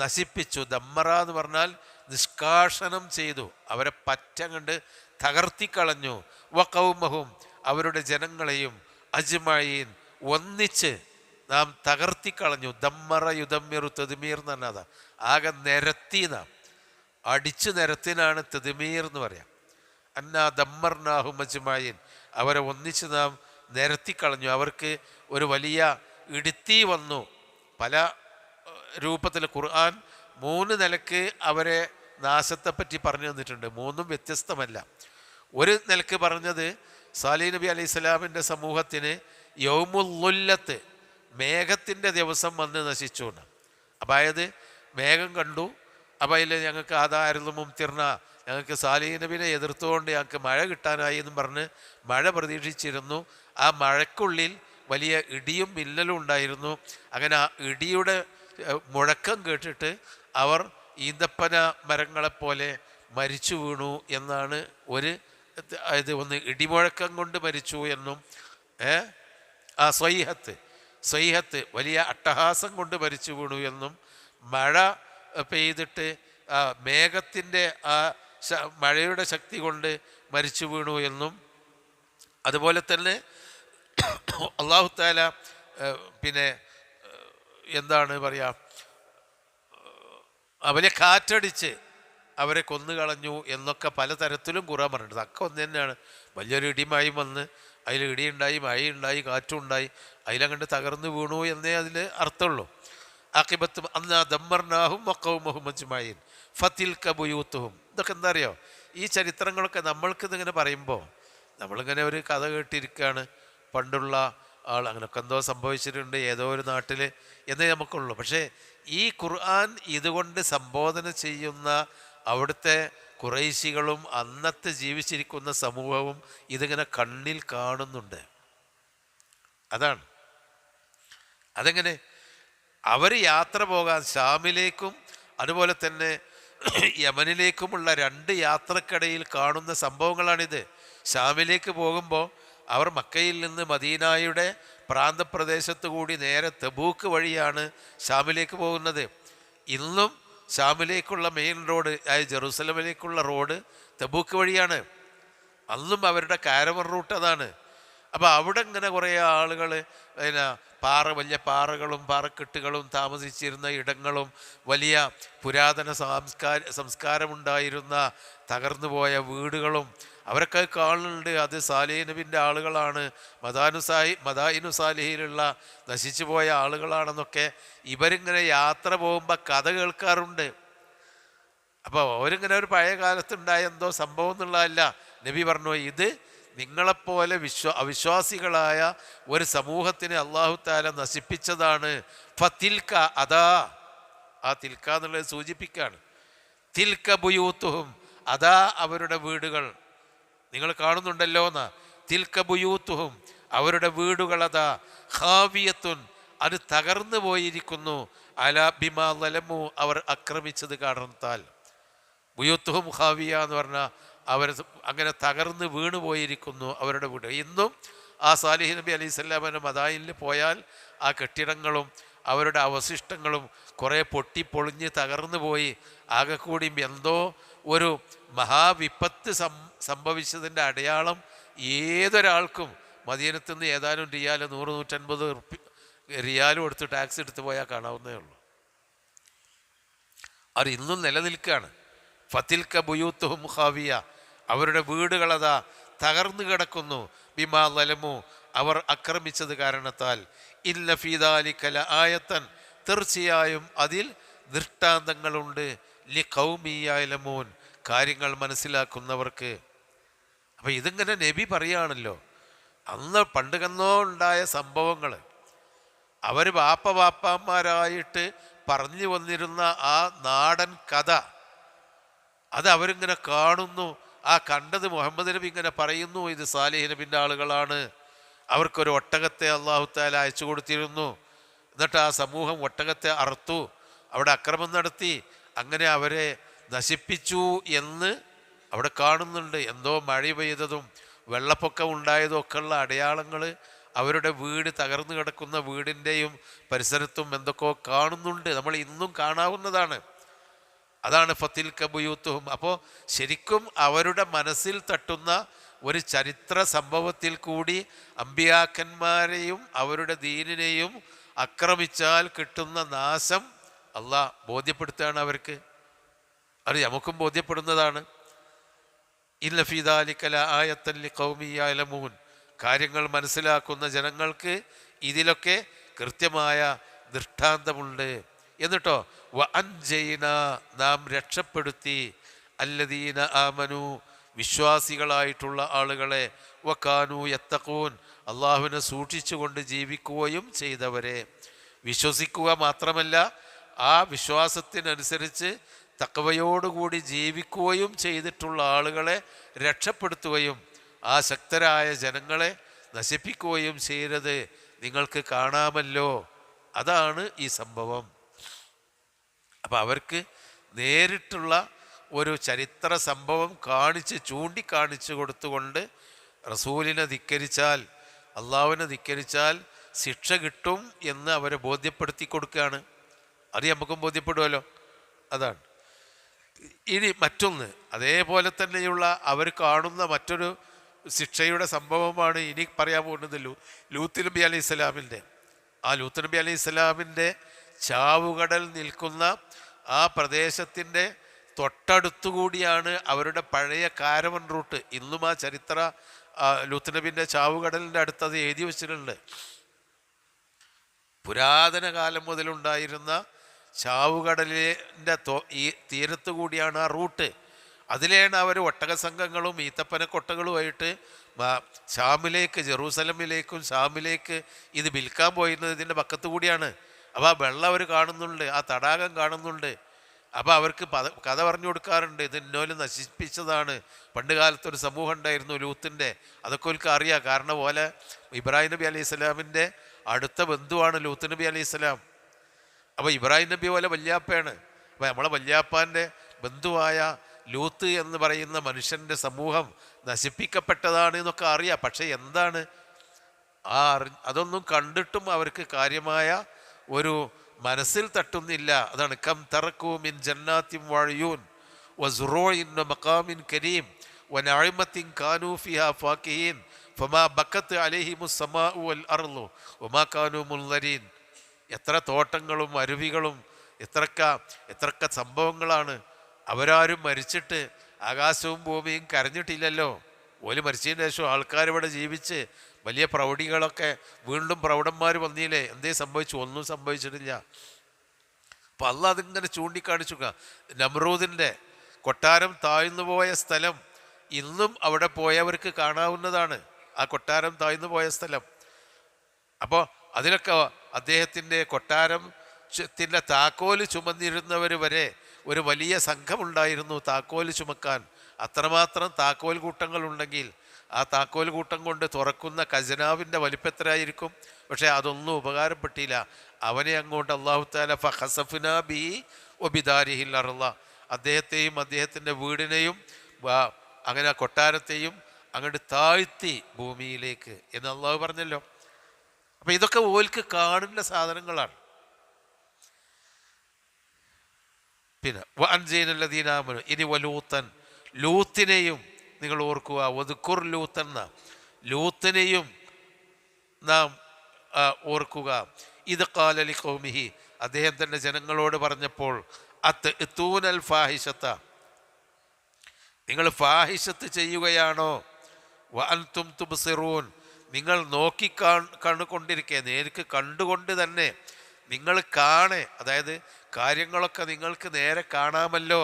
നശിപ്പിച്ചു. ദമ്മറ എന്ന് പറഞ്ഞാൽ നിഷ്കാഷണം ചെയ്തു, അവരെ പറ്റം കണ്ട് തകർത്തിക്കളഞ്ഞു. വഖൗമഹും അവരുടെ ജനങ്ങളെയും അജ്മഈൻ ഒന്നിച്ച് നാം തകർത്തിക്കളഞ്ഞു. ദമ്മറ യുദമ്മിറു തദ്മീർ എന്ന് പറഞ്ഞാൽ ആകെ നിരത്തി, നാം അടിച്ചു നിരത്തിനാണ് തദ്മീർ എന്ന് പറയാം. അന്നാ ദമ്മർനാഹും അജ്മഈൻ അവരെ ഒന്നിച്ച് നാം നിരത്തിക്കളഞ്ഞു. അവർക്ക് ഒരു വലിയ ഇടുത്തി വന്നു. പല രൂപത്തിൽ ഖുർആൻ 3 നിലക്ക് അവരെ നാശത്തെപ്പറ്റി പറഞ്ഞു തന്നിട്ടുണ്ട്. 3ഉം വ്യത്യസ്തമല്ല. ഒരു നിലക്ക് പറഞ്ഞത് സാലിഹ് നബി അലൈഹി സ്വലാമിൻ്റെ സമൂഹത്തിന് യൗമുല്ലുല്ലത്ത് മേഘത്തിൻ്റെ ദിവസം വന്ന് നശിച്ചു എന്ന്. അപ്പം അതായത് മേഘം കണ്ടു, അപ്പം അതിൽ ഞങ്ങൾക്ക് ആദായിരുന്നു മുംതിർന, ഞങ്ങൾക്ക് സാലിഹ് നബിനെ എതിർത്തുകൊണ്ട് ഞങ്ങൾക്ക് മഴ കിട്ടാനായി എന്നും പറഞ്ഞ് മഴ പ്രതീക്ഷിച്ചിരുന്നു. ആ മഴയ്ക്കുള്ളിൽ വലിയ ഇടിയും മിന്നലും ഉണ്ടായിരുന്നു. അങ്ങനെ ആ ഇടിയുടെ മുഴക്കം കേട്ടിട്ട് അവർ ഈന്തപ്പന മരങ്ങളെപ്പോലെ മരിച്ചു വീണു എന്നാണ് ഒരു ഇത്. ഒന്ന് ഇടിമുഴക്കം കൊണ്ട് മരിച്ചു എന്നും, ആ സ്വൈഹത്ത് വലിയ അട്ടഹാസം കൊണ്ട് മരിച്ചു വീണു എന്നും, മഴ പെയ്തിട്ട് മേഘത്തിൻ്റെ ആ മഴയുടെ ശക്തി കൊണ്ട് മരിച്ചു വീണു എന്നും, അതുപോലെ തന്നെ അല്ലാഹു തആല പിന്നെ എന്താണ് പറയുക, അവരെ കാറ്റടിച്ച് അവരെ കൊന്നുകളഞ്ഞു എന്നൊക്കെ പലതരത്തിലും ഖുർആൻ പറഞ്ഞിട്ടുണ്ട്. അതൊക്കെ ഒന്ന് തന്നെയാണ്. വലിയൊരു ഇടിമഴയും വന്ന് അതിൽ ഇടിയുണ്ടായി, മഴയുണ്ടായി, കാറ്റുണ്ടായി, അതിലങ്ങോട്ട് തകർന്നു വീണു എന്നേ അതിൽ അർത്ഥമുള്ളൂ. ആഖിബത്ത് അന്നാ ദമ്മർനാഹും വഖൗമഹും അജ്മഈൻ ഫതിൽക ബുയൂത്തുഹും. ഇതൊക്കെ എന്താ അറിയോ, ഈ ചരിത്രങ്ങളൊക്കെ നമ്മൾക്കിതിങ്ങനെ പറയുമ്പോൾ നമ്മളിങ്ങനെ ഒരു കഥ കേട്ടിരിക്കുകയാണ്. പണ്ടുള്ള ആൾ അങ്ങനെയൊക്കെ എന്തോ സംഭവിച്ചിട്ടുണ്ട് ഏതോ ഒരു നാട്ടിൽ എന്നേ നമുക്കുള്ളൂ. പക്ഷേ ഈ ഖുർആൻ ഇതുകൊണ്ട് സംബോധന ചെയ്യുന്ന അവിടുത്തെ ഖുറൈശികളും അന്നത്തെ ജീവിച്ചിരിക്കുന്ന സമൂഹവും ഇതിങ്ങനെ കണ്ണിൽ കാണുന്നുണ്ട്. അതാണ്. അതെങ്ങനെ അവർ യാത്ര പോകാൻ ഷാമിലേക്കും അതുപോലെ തന്നെ യമനിലേക്കുമുള്ള 2 യാത്രക്കിടയിൽ കാണുന്ന സംഭവങ്ങളാണിത്. ഷാമിലേക്ക് പോകുമ്പോൾ അവർ മക്കയിൽ നിന്ന് മദീനായുടെ പ്രാന്തപ്രദേശത്ത് കൂടി നേരെ തബൂക്ക് വഴിയാണ് ഷാമിലേക്ക് പോകുന്നത്. ഇന്നും ഷാമിലേക്കുള്ള മെയിൻ റോഡ്, അതായത് ജെറൂസലമിലേക്കുള്ള റോഡ് തബൂക്ക് വഴിയാണ്. അന്നും അവരുടെ കാരവൻ റൂട്ട് അതാണ്. അപ്പോൾ അവിടെ ഇങ്ങനെ കുറേ ആളുകൾ പിന്നെ വലിയ പാറകളും പാറക്കെട്ടുകളും താമസിച്ചിരുന്ന ഇടങ്ങളും വലിയ പുരാതന സംസ്കാരമുണ്ടായിരുന്ന തകർന്നു പോയ വീടുകളും അവരൊക്കെ കാണുന്നുണ്ട്. അത് സാലിഹ് നബിൻ്റെ ആളുകളാണ്, മദായിനു സാലിഹിലുള്ള നശിച്ചു പോയ ആളുകളാണെന്നൊക്കെ ഇവരിങ്ങനെ യാത്ര പോകുമ്പോൾ കഥ കേൾക്കാറുണ്ട്. അപ്പോൾ അവരിങ്ങനെ ഒരു പഴയ കാലത്തുണ്ടായ എന്തോ സംഭവം എന്നുള്ളതല്ല. നബി പറഞ്ഞു, ഇത് നിങ്ങളെപ്പോലെ അവിശ്വാസികളായ ഒരു സമൂഹത്തിനെ അല്ലാഹു തആല നശിപ്പിച്ചതാണ്. ഫതിൽക അതാ, ആ തിൽക്ക എന്നുള്ളത് സൂചിപ്പിക്കുകയാണ്. തിൽക ബുയൂത്തുഹും അതാ അവരുടെ വീടുകൾ നിങ്ങൾ കാണുന്നുണ്ടല്ലോ എന്നാ. തിൽക ബുയൂത്തുഹും അവരുടെ വീടുകൾ അതാ ഖാവിയത്തുൻ അത് തകർന്നു പോയിരിക്കുന്നു. അലാ ബിമാ ലലമു അവർ ആക്രമിച്ചത് കാരണത്താൽ. ബുയൂത്തുഹും ഖാവിയ എന്ന് പറഞ്ഞാൽ അവർ അങ്ങനെ തകർന്ന് വീണു പോയിരിക്കുന്നു അവരുടെ വീട്. ഇന്നും ആ സാലിഹ് നബി അലൈഹി സ്വലാമിൻ്റെ മദായിനിൽ പോയാൽ ആ കെട്ടിടങ്ങളും അവരുടെ അവശിഷ്ടങ്ങളും കുറേ പൊട്ടിപ്പൊളിഞ്ഞ് തകർന്നു പോയി. ആകെ കൂടി എന്തോ ഒരു മഹാവിപത്ത് സംഭവിച്ചതിൻ്റെ അടയാളം ഏതൊരാൾക്കും മദീനത്തു നിന്ന് ഏതാനും റിയാൽ 100-150 റിയാലും എടുത്ത് ടാക്സ് എടുത്ത് പോയാൽ കാണാവുന്നേ ഉള്ളൂ. അവർ ഇന്നും നിലനിൽക്കുകയാണ്. ഫതിൽക ബുയൂത്തുഹും ഖാവിയ അവരുടെ വീടുകളതാ തകർന്നു കിടക്കുന്നു. ബിമാ ലലമു അവർ ആക്രമിച്ചത് കാരണത്താൽ. ഇന്ന ഫീ ദാലിക ലആയതൻ തീർച്ചയായും അതിൽ ദൃഷ്ടാന്തങ്ങളുണ്ട്. ലിഖൗമി യഅലമൂൻ കാര്യങ്ങൾ മനസ്സിലാക്കുന്നവർക്ക്. അപ്പം ഇതിങ്ങനെ നബി പറയുകയാണല്ലോ, അന്ന് പണ്ടുകന്നോ ഉണ്ടായ സംഭവങ്ങൾ അവർ വാപ്പമാരായിട്ട് പറഞ്ഞു വന്നിരുന്ന ആ നാടൻ കഥ അത് അവരിങ്ങനെ കാണുന്നു. ആ കണ്ടത് മുഹമ്മദ് നബി ഇങ്ങനെ പറയുന്നു, ഇത് സാലിഹ് നബിൻ്റെ ആളുകളാണ്, അവർക്കൊരു ഒട്ടകത്തെ അള്ളാഹു തആല അയച്ചു കൊടുത്തിരുന്നു, എന്നിട്ട് ആ സമൂഹം ഒട്ടകത്തെ അറുത്തു, അവിടെ അക്രമം നടത്തി, അങ്ങനെ അവരെ നശിപ്പിച്ചു എന്ന് അവിടെ കാണുന്നുണ്ട്. എന്തോ മഴ പെയ്തതും വെള്ളപ്പൊക്കം ഉണ്ടായതും ഒക്കെയുള്ള അടയാളങ്ങൾ അവരുടെ വീട് തകർന്നു കിടക്കുന്ന വീടിൻ്റെയും പരിസരത്തും എന്തൊക്കെയോ കാണുന്നുണ്ട്, നമ്മൾ ഇന്നും കാണാവുന്നതാണ്. അതാണ് ഫത്തിൽ കബുയൂത്തുഹും. അപ്പോൾ ശരിക്കും അവരുടെ മനസ്സിൽ തട്ടുന്ന ഒരു ചരിത്ര സംഭവത്തിൽ കൂടി അമ്പിയാക്കന്മാരെയും അവരുടെ ദീനിനെയും ആക്രമിച്ചാൽ കിട്ടുന്ന നാശം അള്ളാഹ് ബോധ്യപ്പെടുത്തുകയാണ് അവർക്ക്. അത് നമുക്കും ബോധ്യപ്പെടുന്നതാണ്. ഇന്ന ഫീ ദാലിക ലആയത്തൻ ലിഖൗമി യഅലമൂൻ. കാര്യങ്ങൾ മനസ്സിലാക്കുന്ന ജനങ്ങൾക്ക് ഇതിലൊക്കെ കൃത്യമായ ദൃഷ്ടാന്തമുണ്ട്. എന്നിട്ടോ വഅൻജൈന, നാം രക്ഷപ്പെടുത്തി, അല്ലദീന ആമനു, വിശ്വാസികളായിട്ടുള്ള ആളുകളെ, വകാനു യത്തഖൂൻ, അള്ളാഹുവിനെ സൂക്ഷിച്ചുകൊണ്ട് ജീവിക്കുകയും ചെയ്തവരെ. വിശ്വസിക്കുക മാത്രമല്ല, ആ വിശ്വാസത്തിനനുസരിച്ച് തഖ്വയോടുകൂടി ജീവിക്കുകയും ചെയ്തിട്ടുള്ള ആളുകളെ രക്ഷപ്പെടുത്തുകയും ആ ശക്തരായ ജനങ്ങളെ നശിപ്പിക്കുകയും ചെയ്തത് നിങ്ങൾക്ക് കാണാമല്ലോ. അതാണ് ഈ സംഭവം. അപ്പം അവർക്ക് നേരിട്ടുള്ള ഒരു ചരിത്ര സംഭവം ചൂണ്ടിക്കാണിച്ചു കൊടുത്തുകൊണ്ട് റസൂലിനെ ധിക്കരിച്ചാൽ, അള്ളാഹുവിനെ ധിക്കരിച്ചാൽ ശിക്ഷ കിട്ടും എന്ന് അവരെ ബോധ്യപ്പെടുത്തി കൊടുക്കുകയാണ്. അത് നമുക്കും ബോധ്യപ്പെടുമല്ലോ. അതാണ്. ഇനി മറ്റൊന്ന്, അതേപോലെ തന്നെയുള്ള അവർ കാണുന്ന മറ്റൊരു ശിക്ഷയുടെ സംഭവമാണ് ഇനി പറയാൻ പോകുന്നത്. ലൂത്ത് നബി അലൈഹി സ്വലാമിൻ്റെ, ആ ലൂത്ത് നബി അലൈഹി സ്വലാമിൻ്റെ ചാവുകടൽ നിൽക്കുന്ന ആ പ്രദേശത്തിൻ്റെ തൊട്ടടുത്തുകൂടിയാണ് അവരുടെ പഴയ കാരവൻ റൂട്ട്. ഇന്നും ആ ചരിത്ര ലൂത്ത് നബിൻ്റെ ചാവുകടലിൻ്റെ അടുത്തത് എഴുതി വച്ചിട്ടുണ്ട്. പുരാതന കാലം മുതലുണ്ടായിരുന്ന ചാവുകടലിൻ്റെ ഈ തീരത്തു കൂടിയാണ് ആ റൂട്ട്. അതിലാണ് അവർ ഒട്ടകസംഘങ്ങളും ഈത്തപ്പനക്കൊട്ടകളുമായിട്ട് ഷാമിലേക്ക്, ജെറൂസലമിലേക്കും ഷാമിലേക്ക് ഇത് വിൽക്കാൻ പോയിരുന്നത് ഇതിൻ്റെ പക്കത്ത് കൂടിയാണ്. അപ്പോൾ ആ വെള്ളം അവർ കാണുന്നുണ്ട്, ആ തടാകം കാണുന്നുണ്ട്. അപ്പോൾ അവർക്ക് കഥ പറഞ്ഞു കൊടുക്കാറുണ്ട്, ഇത് ഇന്നോലും നശിപ്പിച്ചതാണ്. പണ്ട് കാലത്തൊരു സമൂഹം ഉണ്ടായിരുന്നു ലൂത്തിൻ്റെ, അതൊക്കെ അവർക്ക് അറിയാം. കാരണം പോലെ ഇബ്രാഹിം നബി അലൈഹി സ്വലാമിൻ്റെ അടുത്ത ബന്ധുവാണ് ലൂത്ത് നബി അലൈഹി സ്വലാം. അപ്പോൾ ഇബ്രാഹിം നബി പോലെ വല്യാപ്പയാണ്. അപ്പോൾ നമ്മളെ വല്യാപ്പാൻ്റെ ബന്ധുവായ ലൂത്ത് എന്ന് പറയുന്ന മനുഷ്യൻ്റെ സമൂഹം നശിപ്പിക്കപ്പെട്ടതാണ് എന്നൊക്കെ അറിയാം. പക്ഷേ എന്താണ് അതൊന്നും കണ്ടിട്ടും അവർക്ക് കാര്യമായ ഒരു മനസ്സിൽ തട്ടുന്നില്ല. അതാണ് കം തറക്കൂ മിൻ ജന്നാത്തിൻ വഅയൂൻ വസുറൂഇൻ വമഖാമിൻ കരീം വനഅമത്തിൻ കാനൂ ഫിഹാ ഫാകിഹീൻ ഫമാ ബക്കത്ത് അലൈഹിമുസ് സമാഉ വൽ അർളു വമാ കാനൂ മുൻദരീൻ. എത്ര തോട്ടങ്ങളും അരുവികളും എത്രക്ക സംഭവങ്ങളാണ്. അവരാരും മരിച്ചിട്ട് ആകാശവും ഭൂമിയും കരഞ്ഞിട്ടില്ലല്ലോ. ഓല് മരിച്ചതിന് ശേഷം ആൾക്കാരിവിടെ ജീവിച്ച് വലിയ പ്രൗഢികളൊക്കെ വീണ്ടും പ്രൗഢന്മാർ വന്നില്ലേ, എന്തേ സംഭവിച്ചു? ഒന്നും സംഭവിച്ചിട്ടില്ല. അപ്പം അള്ളാഹ് അതിങ്ങനെ ചൂണ്ടിക്കാണിച്ചു. നമ്രൂദിൻ്റെ കൊട്ടാരം താഴ്ന്നു പോയ സ്ഥലം ഇന്നും അവിടെ പോയവർക്ക് കാണാവുന്നതാണ്, ആ കൊട്ടാരം താഴ്ന്നു പോയ സ്ഥലം. അപ്പോൾ അതിലൊക്കെ അദ്ദേഹത്തിൻ്റെ കൊട്ടാരത്തിൻ്റെ താക്കോല് ചുമന്നിരുന്നവർ വരെ ഒരു വലിയ സംഘമുണ്ടായിരുന്നു താക്കോല് ചുമക്കാൻ. അത്രമാത്രം താക്കോൽ കൂട്ടങ്ങളുണ്ടെങ്കിൽ ആ താക്കോൽ കൂട്ടം കൊണ്ട് തുറക്കുന്ന ഖജനാവിൻ്റെ വലിപ്പത്തിലായിരിക്കും. പക്ഷേ അതൊന്നും ഉപകാരപ്പെട്ടില്ല. അവനെ അങ്ങോട്ട് അല്ലാഹു തആല ഫഖസഫ്നാ ബിഹി വബിദാരിഹിൽ അർള, അദ്ദേഹത്തെയും അദ്ദേഹത്തിൻ്റെ വീടിനെയും അങ്ങനെ കൊട്ടാരത്തെയും അങ്ങോട്ട് താഴ്ത്തി ഭൂമിയിലേക്ക് എന്ന് അള്ളാഹു പറഞ്ഞല്ലോ. അപ്പം ഇതൊക്കെ ഓൽക്ക് കാണുന്ന സാധനങ്ങളാണ്. പിന്നെ വഅൻജൈനല്ലദീനാമനു, ഇനി വലൂത്തൻ, ലൂത്തിനെയും നിങ്ങൾ ഓർക്കുക. വദ്കുർ ലൂത്തന്ന, ലൂത്തിനെയും നാം ഓർക്കുക. ഇത് ഖാല ലിഖൗമിഹി, അദ്ദേഹം തൻ്റെ ജനങ്ങളോട് പറഞ്ഞപ്പോൾ, അത്അതൂനൽ ഫാഹിഷത, നിങ്ങൾ ഫാഹിഷത്ത് ചെയ്യുകയാണോ? വഅൻതും തുബ്സിറൂൻ, നിങ്ങൾ കണ്ടുകൊണ്ടിരിക്കുക, നേർക്ക് കണ്ടുകൊണ്ട് തന്നെ നിങ്ങൾ കാണേ, അതായത് കാര്യങ്ങളൊക്കെ നിങ്ങൾക്ക് നേരെ കാണാമല്ലോ,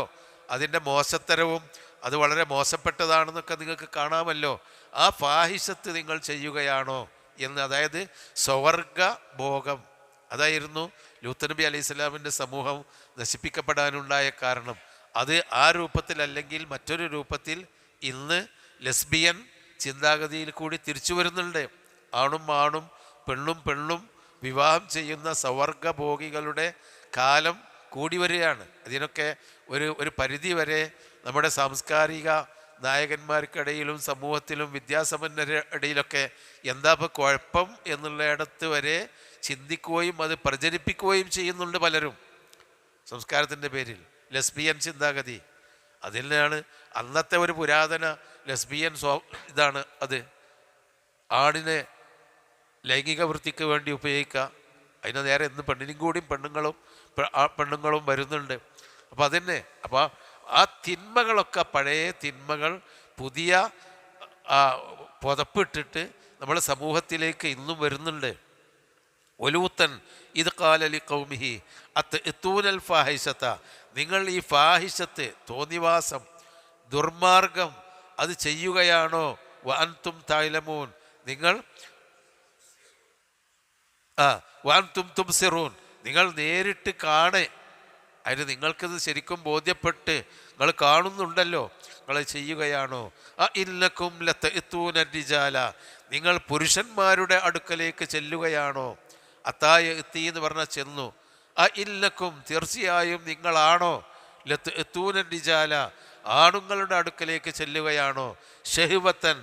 അതിൻ്റെ മോശത്തരവും അത് വളരെ മോശപ്പെട്ടതാണെന്നൊക്കെ നിങ്ങൾക്ക് കാണാമല്ലോ. ആ ഫാഹിഷത്ത് നിങ്ങൾ ചെയ്യുകയാണോ എന്ന്, അതായത് സ്വർഗ ഭോഗം, അതായിരുന്നു ലൂത്ത് നബി അലൈഹി സ്വലാമിൻ്റെ സമൂഹം നശിപ്പിക്കപ്പെടാനുണ്ടായ കാരണം. അത് ആ രൂപത്തിലല്ലെങ്കിൽ മറ്റൊരു രൂപത്തിൽ ഇന്ന് ലെസ്ബിയൻ ചിന്താഗതിയിൽ കൂടി തിരിച്ചു വരുന്നുണ്ട്. ആണും ആണും പെണ്ണും പെണ്ണും വിവാഹം ചെയ്യുന്ന സവർഗഭോഗികളുടെ കാലം കൂടി വരികയാണ്. അതിനൊക്കെ ഒരു പരിധി വരെ നമ്മുടെ സാംസ്കാരിക നായകന്മാർക്കിടയിലും സമൂഹത്തിലും വിദ്യാസമ്പന്നരുടെ ഇടയിലൊക്കെ എന്താ ഇപ്പോൾ കുഴപ്പം എന്നുള്ളയിടത്ത് വരെ ചിന്തിക്കുകയും അത് പ്രചരിപ്പിക്കുകയും ചെയ്യുന്നുണ്ട് പലരും സംസ്കാരത്തിൻ്റെ പേരിൽ. ലെസ്ബിയൻ ചിന്താഗതി അതിനാണ് അന്നത്തെ ഒരു പുരാതന ലെസ്ബിയൻ ഇതാണ് അത്. ആണിനെ ലൈംഗിക വൃത്തിക്ക് വേണ്ടി ഉപയോഗിക്കുക. അതിന് നേരെ ഇന്ന് പെണ്ണിനും കൂടിയും പെണ്ണുങ്ങളും വരുന്നുണ്ട്. അപ്പോൾ അതന്നെ. അപ്പോൾ ആ തിന്മകളൊക്കെ പഴയ തിന്മകൾ പുതിയ പുതപ്പിട്ടിട്ട് നമ്മൾ സമൂഹത്തിലേക്ക് ഇന്നും വരുന്നുണ്ട്. ഒലൂത്തൻ ഇത് കാലലി കൗമിഹി അത്തൂനൽ ഫാഹിഷത്ത, നിങ്ങൾ ഈ ഫാഹിഷത്ത് തോന്നിവാസം ദുർമാർഗം അത് ചെയ്യുകയാണോ? വഅൻതും തഅലമൂൻ, നിങ്ങൾ വഅൻതും തുബ്സിറൂൻ, നിങ്ങൾ നേരിട്ട് കാണേ, അതിന് നിങ്ങൾക്കിത് ശരിക്കും ബോധ്യപ്പെട്ട് നിങ്ങൾ കാണുന്നുണ്ടല്ലോ, നിങ്ങൾ ചെയ്യുകയാണോ? ഇന്നക്കും ലതഅതൂന റിജാല, നിങ്ങൾ പുരുഷന്മാരുടെ അടുക്കലേക്ക് ചെല്ലുകയാണോ? അത്തായ എത്തി എന്ന് പറഞ്ഞാൽ ചെന്നു. ഇന്നക്കും തീർച്ചയായും നിങ്ങളാണോ? ലതഅതൂന റിജാല, ആണുങ്ങളുടെ അടുക്കലേക്ക് ചെല്ലുകയാണോ? ഷഹ്വത്തൻ,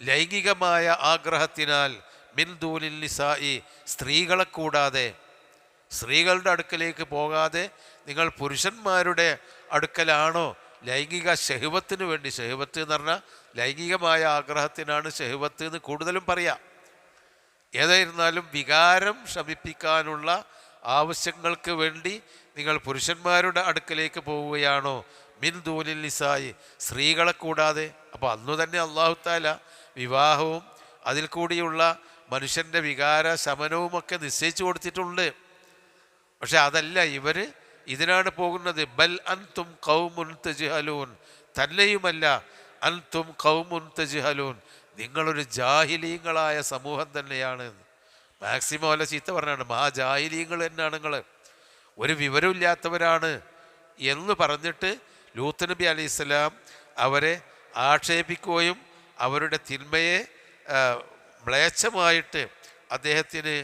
ലൈംഗികമായ ആഗ്രഹത്തിനാൽ, മിൻ ദൂനിൽ നിസാഇ, സ്ത്രീകളെ കൂടാതെ, സ്ത്രീകളുടെ അടുക്കലേക്ക് പോകാതെ നിങ്ങൾ പുരുഷന്മാരുടെ അടുക്കലാണോ ലൈംഗിക ഷഹ്വത്തിന് വേണ്ടി? ഷഹ്വത്ത് എന്ന് പറഞ്ഞാൽ ലൈംഗികമായ ആഗ്രഹത്തിനാണ് ഷഹ്വത്ത് എന്ന് കൂടുതലും പറയാം. ഏതായിരുന്നാലും വികാരം ശമിപ്പിക്കാനുള്ള ആവശ്യങ്ങൾക്ക് വേണ്ടി നിങ്ങൾ പുരുഷന്മാരുടെ അടുക്കലേക്ക് പോവുകയാണോ? മിൻ ദൂനിൽ നിസായി, സ്ത്രീകളെ കൂടാതെ. അപ്പോൾ അന്നു തന്നെ അല്ലാഹു തആല വിവാഹവും അതിൽ കൂടിയുള്ള മനുഷ്യൻ്റെ വികാര ശമനവുമൊക്കെ നിശ്ചയിച്ചു കൊടുത്തിട്ടുണ്ട്. പക്ഷെ അതല്ല ഇവർ ഇതിനാണ് പോകുന്നത്. ബൽ അൻതും ഖൗമുൻ തജ്ഹലൂൻ, തന്നെയുമല്ല അൻതും ഖൗമുൻ തജ്ഹലൂൻ, നിങ്ങളൊരു ജാഹിലീങ്ങളായ സമൂഹം തന്നെയാണ്. മാക്സിമം അല്ല ചീത്ത പറഞ്ഞാണ്, മഹാജാഹിലീങ്ങൾ തന്നെയാണ് നിങ്ങൾ, ഒരു വിവരമില്ലാത്തവരാണ് എന്ന് പറഞ്ഞിട്ട് ലൂത്ത് നബി അലൈഹിസ്സലാം അവരെ ആക്ഷേപിക്കുകയും അവരുടെ തിന്മയെ മ്ലേച്ഛമായിട്ട് അദ്ദേഹത്തിന്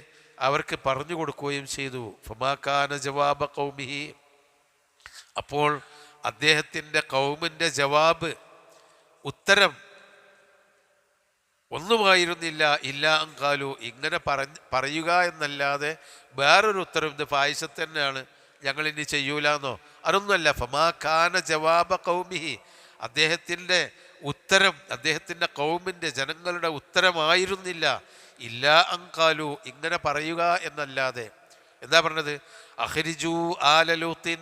അവർക്ക് പറഞ്ഞു കൊടുക്കുകയും ചെയ്തു. ഫമാകാന ജവാബ ഖൗമിഹി, അപ്പോൾ അദ്ദേഹത്തിൻ്റെ കൗമിൻ്റെ ജവാബ്, ഉത്തരം ഒന്നുമായിരുന്നില്ല. ഇല്ല അങ്കാലു, ഇങ്ങനെ പറയുക എന്നല്ലാതെ വേറൊരു ഉത്തരം, ഇത് ഫായിഷത്ത് തന്നെയാണ്, ഞങ്ങളിനി ചെയ്യൂലെന്നോ അതൊന്നുമല്ല. ഫമാകാന ജവാബ ഖൗമിഹി, അദ്ദേഹത്തിൻ്റെ ഉത്തരം, അദ്ദേഹത്തിൻ്റെ കൗമിൻ്റെ ജനങ്ങളുടെ ഉത്തരമായിരുന്നില്ല ഇല്ല അങ്കാലു, ഇങ്ങനെ പറയുക എന്നല്ലാതെ. എന്താ പറഞ്ഞത്? അഖ്രിജൂ ആല ലൂത്തിൻ,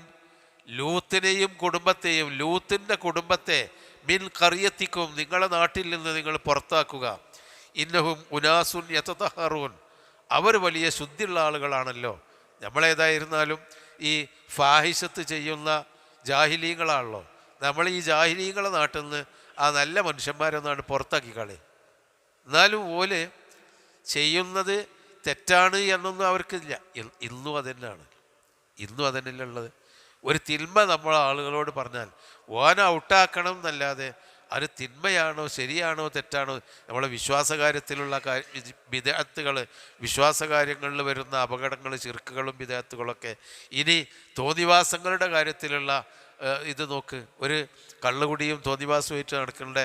ലൂത്തിനെയും കുടുംബത്തെയും, ലൂത്തിൻ്റെ കുടുംബത്തെ, മിൻ ഖറിയത്തിക്കും, നിങ്ങളുടെ നാട്ടിൽ നിന്ന് നിങ്ങൾ പുറത്താക്കുക. ഇന്നഹും ഉനാസുൻ യതതഹറൂൻ, അവർ വലിയ ശുദ്ധിയുള്ള ആളുകളാണല്ലോ. നമ്മളേതായിരുന്നാലും ഈ ഫാഹിഷത്ത് ചെയ്യുന്ന ജാഹിലീങ്ങളാണല്ലോ. നമ്മൾ ഈ ജാഹിലീങ്ങളെ നാട്ടിൽ നിന്ന് ആ നല്ല മനുഷ്യന്മാരൊന്നാണ് പുറത്താക്കി കളി. എന്നാലും ഓല് ചെയ്യുന്നത് തെറ്റാണ് എന്നൊന്നും അവർക്കില്ല. ഇന്നും അതന്നെയാണ്, ഇന്നും അതന്നെയല്ലേ ഉള്ളത്. ഒരു തിന്മ നമ്മൾ ആളുകളോട് പറഞ്ഞാൽ ഓനെ ഔട്ടാക്കണം എന്നല്ലാതെ അത് തിന്മയാണോ ശരിയാണോ തെറ്റാണോ, നമ്മളെ വിശ്വാസകാര്യത്തിലുള്ള ബിദഅത്തുകൾ, വിശ്വാസകാര്യങ്ങളിൽ വരുന്ന അപകടങ്ങൾ, ശിർക്കുകളും ബിദഅത്തുകളൊക്കെ. ഇനി തോന്നിവാസങ്ങളുടെ കാര്യത്തിലുള്ള ഇത് നോക്ക്, ഒരു കള്ളുകുടിയും തോന്നിവാസമായിട്ട് നടക്കേണ്ട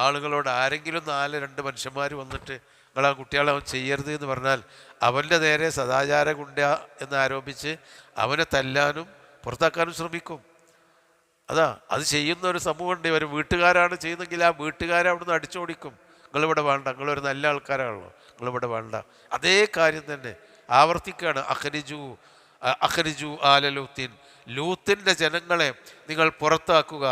ആളുകളോട് ആരെങ്കിലും 4 മനുഷ്യന്മാർ വന്നിട്ട് നിങ്ങളാ കുട്ടികളെ അവൻ ചെയ്യരുത് എന്ന് പറഞ്ഞാൽ അവൻ്റെ നേരെ സദാചാര ഗുണ്ട എന്നാരോപിച്ച് അവനെ തല്ലാനും പുറത്താക്കാനും ശ്രമിക്കും. അത് ചെയ്യുന്ന ഒരു സമൂഹമുണ്ട്. ഒരു വീട്ടുകാരാണ് ചെയ്യുന്നതെങ്കിൽ ആ വീട്ടുകാരെ അവിടുന്ന് അടിച്ചോടിക്കും. നിങ്ങളിവിടെ വേണ്ട, നിങ്ങളൊരു നല്ല ആൾക്കാരാണല്ലോ, നിങ്ങളിവിടെ വേണ്ട. അതേ കാര്യം തന്നെ ആവർത്തിക്കുകയാണ്. അഖ്രിജു ആല ലൂത്തിൻ, ലൂത്തിൻ്റെ ജനങ്ങളെ നിങ്ങൾ പുറത്താക്കുക.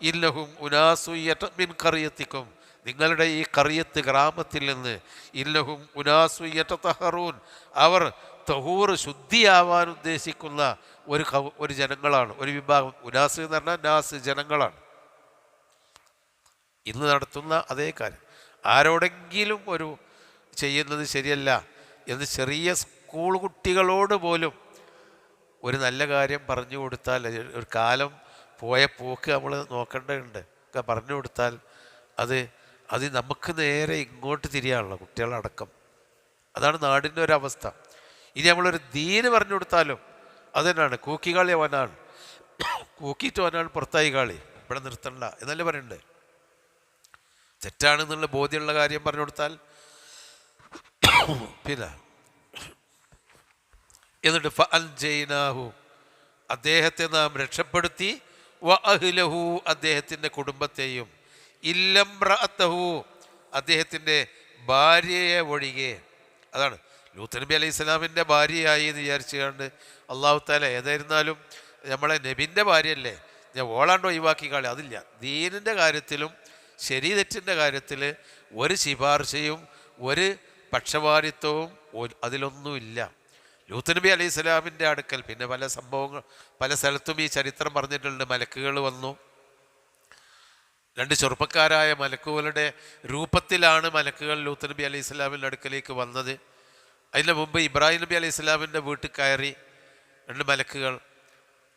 ഇന്നഹും ഉനാസു മിൻ ഖറിയത്തിക്കും, നിങ്ങളുടെ ഈ ഖറിയത്ത് ഗ്രാമത്തിൽ നിന്ന്. ഇന്നഹും ഉനാസു യതതഹറൂൻ, അവർ തഹൂർ ശുദ്ധിയാവാൻ ഉദ്ദേശിക്കുന്ന ഒരു ജനങ്ങളാണ്, ഒരു വിഭാഗം. ഉനാസ് എന്ന് പറഞ്ഞാൽ നാസ്, ജനങ്ങളാണ്. ഇന്ന് നടത്തുന്ന അതേ കാര്യം. ആരോടെങ്കിലും ഒരു ചെയ്യുന്നത് ശരിയല്ല എന്ന് ചെറിയ സ്കൂൾ കുട്ടികളോട് പോലും ഒരു നല്ല കാര്യം പറഞ്ഞു കൊടുത്താൽ, ഒരു കാലം പോയ പോക്ക് നമ്മൾ നോക്കേണ്ടതുണ്ട്, ഒക്കെ പറഞ്ഞു കൊടുത്താൽ അത് നമുക്ക് നേരെ ഇങ്ങോട്ട് തിരിയാണല്ലോ, കുട്ടികളടക്കം. അതാണ് നാടിൻ്റെ ഒരവസ്ഥ. ഇനി നമ്മളൊരു ദീന് പറഞ്ഞു കൊടുത്താലും അത് തന്നെയാണ്, കൂക്കിക്കാളി അവനാണ്, കൂക്കിയിട്ട് അവനാണ് പുറത്തായി കാളി, ഇവിടെ നിർത്തണ്ട എന്നല്ലേ പറയണ്ടേ. തെറ്റാണെന്നുള്ള ബോധ്യമുള്ള കാര്യം പറഞ്ഞു കൊടുത്താൽ പിന്നെ എന്നിട്ട് ഫഅൻജയ്നാഹു, അദ്ദേഹത്തെ നാം രക്ഷപ്പെടുത്തി, വഅഹ്ലഹു, അദ്ദേഹത്തിൻ്റെ കുടുംബത്തെയും, ഇല്ലംറഅത്തഹു, അദ്ദേഹത്തിൻ്റെ ഭാര്യയെ ഒഴികെ. അതാണ് ലൂത്ത് നബി അലൈഹി സ്വലാമിൻ്റെ ഭാര്യയായി എന്ന് വിചാരിച്ചുകൊണ്ട് അള്ളാഹു താല ഏതായിരുന്നാലും നമ്മളെ നബിൻ്റെ ഭാര്യയല്ലേ, ഞാൻ ഓളാണ്ട് ഒഴിവാക്കി കളി, അതില്ല. ദീനിൻ്റെ കാര്യത്തിലും ശരി തെറ്റിൻ്റെ കാര്യത്തിൽ ഒരു ശിപാർശയും ഒരു പക്ഷപാതിത്വവും അതിലൊന്നുമില്ല. ലൂത്ത് നബി അലൈഹി സ്വലാമിൻ്റെ അടുക്കൽ പിന്നെ പല സംഭവങ്ങൾ പല സ്ഥലത്തും ഈ ചരിത്രം പറഞ്ഞിട്ടുണ്ട്. മലക്കുകൾ വന്നു, 2 ചെറുപ്പക്കാരായ മലക്കുകളുടെ രൂപത്തിലാണ് മലക്കുകൾ ലൂത്ത് നബി അലൈഹി സ്വലാമിൻ്റെ അടുക്കലേക്ക് വന്നത്. അതിന് മുമ്പ് ഇബ്രാഹിം നബി അലൈഹി സ്വലാമിൻ്റെ വീട്ടിൽ കയറി 2 മലക്കുകൾ,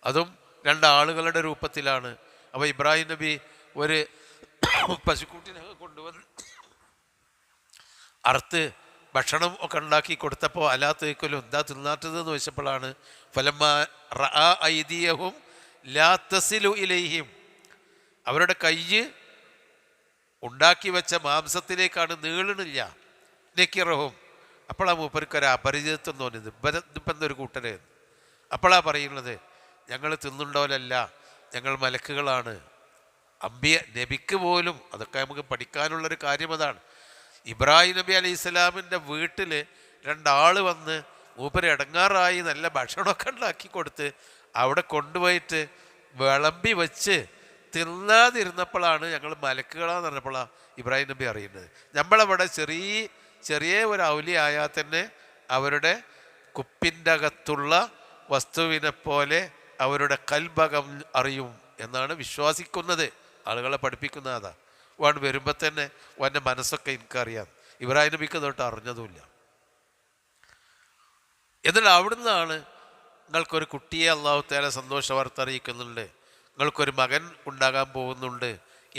അതും 2 ആളുകളുടെ രൂപത്തിലാണ്. അപ്പോൾ ഇബ്രാഹിം നബി ഒരു പശുക്കുട്ടിനെ കൊണ്ടുവന്ന് അറുത്ത് ഭക്ഷണം ഒക്കെ ഉണ്ടാക്കി കൊടുത്തപ്പോൾ അലാ തേക്കലും എന്താ തിന്നാത്തതെന്ന് ചോദിച്ചപ്പോഴാണ് ഫലമ്മ റഅ ഐദിയഹും ലാ തസിലു ഇലൈഹിം, അവരുടെ കൈ ഉണ്ടാക്കി വെച്ച മാംസത്തിലേക്കാണ് നീളണില്ല. നെക്കിറഹും, അപ്പോഴാ മൂപ്പർക്കൊരു അപരിചിതത്വം തോന്നിയത്, ഇപ്പം എന്തൊരു കൂട്ടര്. അപ്പോഴാ പറയുന്നത് ഞങ്ങൾ തിന്നുണ്ടോലല്ല, ഞങ്ങൾ മലക്കുകളാണ്. അമ്പിയ നബിക്ക് പോലും അതൊക്കെ നമുക്ക് പഠിക്കാനുള്ളൊരു കാര്യം അതാണ്. ഇബ്രാഹിം നബി അലൈഹി സ്വലാമിൻ്റെ വീട്ടിൽ 2 ആൾ വന്ന് മൂപ്പര് ഇടങ്ങാറായി നല്ല ഭക്ഷണമൊക്കെ ഉണ്ടാക്കി കൊടുത്ത് അവിടെ കൊണ്ടുപോയിട്ട് വിളമ്പി വെച്ച് തിന്നാതിരുന്നപ്പോഴാണ് ഞങ്ങൾ മലക്കുകളാന്ന് പറഞ്ഞപ്പോഴാണ് ഇബ്രാഹിം നബി അറിയുന്നത്. നമ്മളവിടെ ചെറിയ ഒരു ഔലി ആയാൽ തന്നെ അവരുടെ കുപ്പിൻ്റെ അകത്തുള്ള വസ്തുവിനെ പോലെ അവരുടെ കൽഭകം അറിയും എന്നാണ് വിശ്വസിക്കുന്നത്. ആളുകളെ പഠിപ്പിക്കുന്ന അതാ. വാണ് വരുമ്പോൾ തന്നെ അവൻ്റെ മനസ്സൊക്കെ എനിക്കറിയാം. ഇബ്രാഹിം നബിക്ക് തൊട്ട് അറിഞ്ഞതുമില്ല. എന്നിട്ട് അവിടുന്നാണ് നിങ്ങൾക്കൊരു കുട്ടിയെ അള്ളാഹു തആല സന്തോഷ വാർത്ത അറിയിക്കുന്നുണ്ട്, നിങ്ങൾക്കൊരു മകൻ ഉണ്ടാകാൻ പോകുന്നുണ്ട്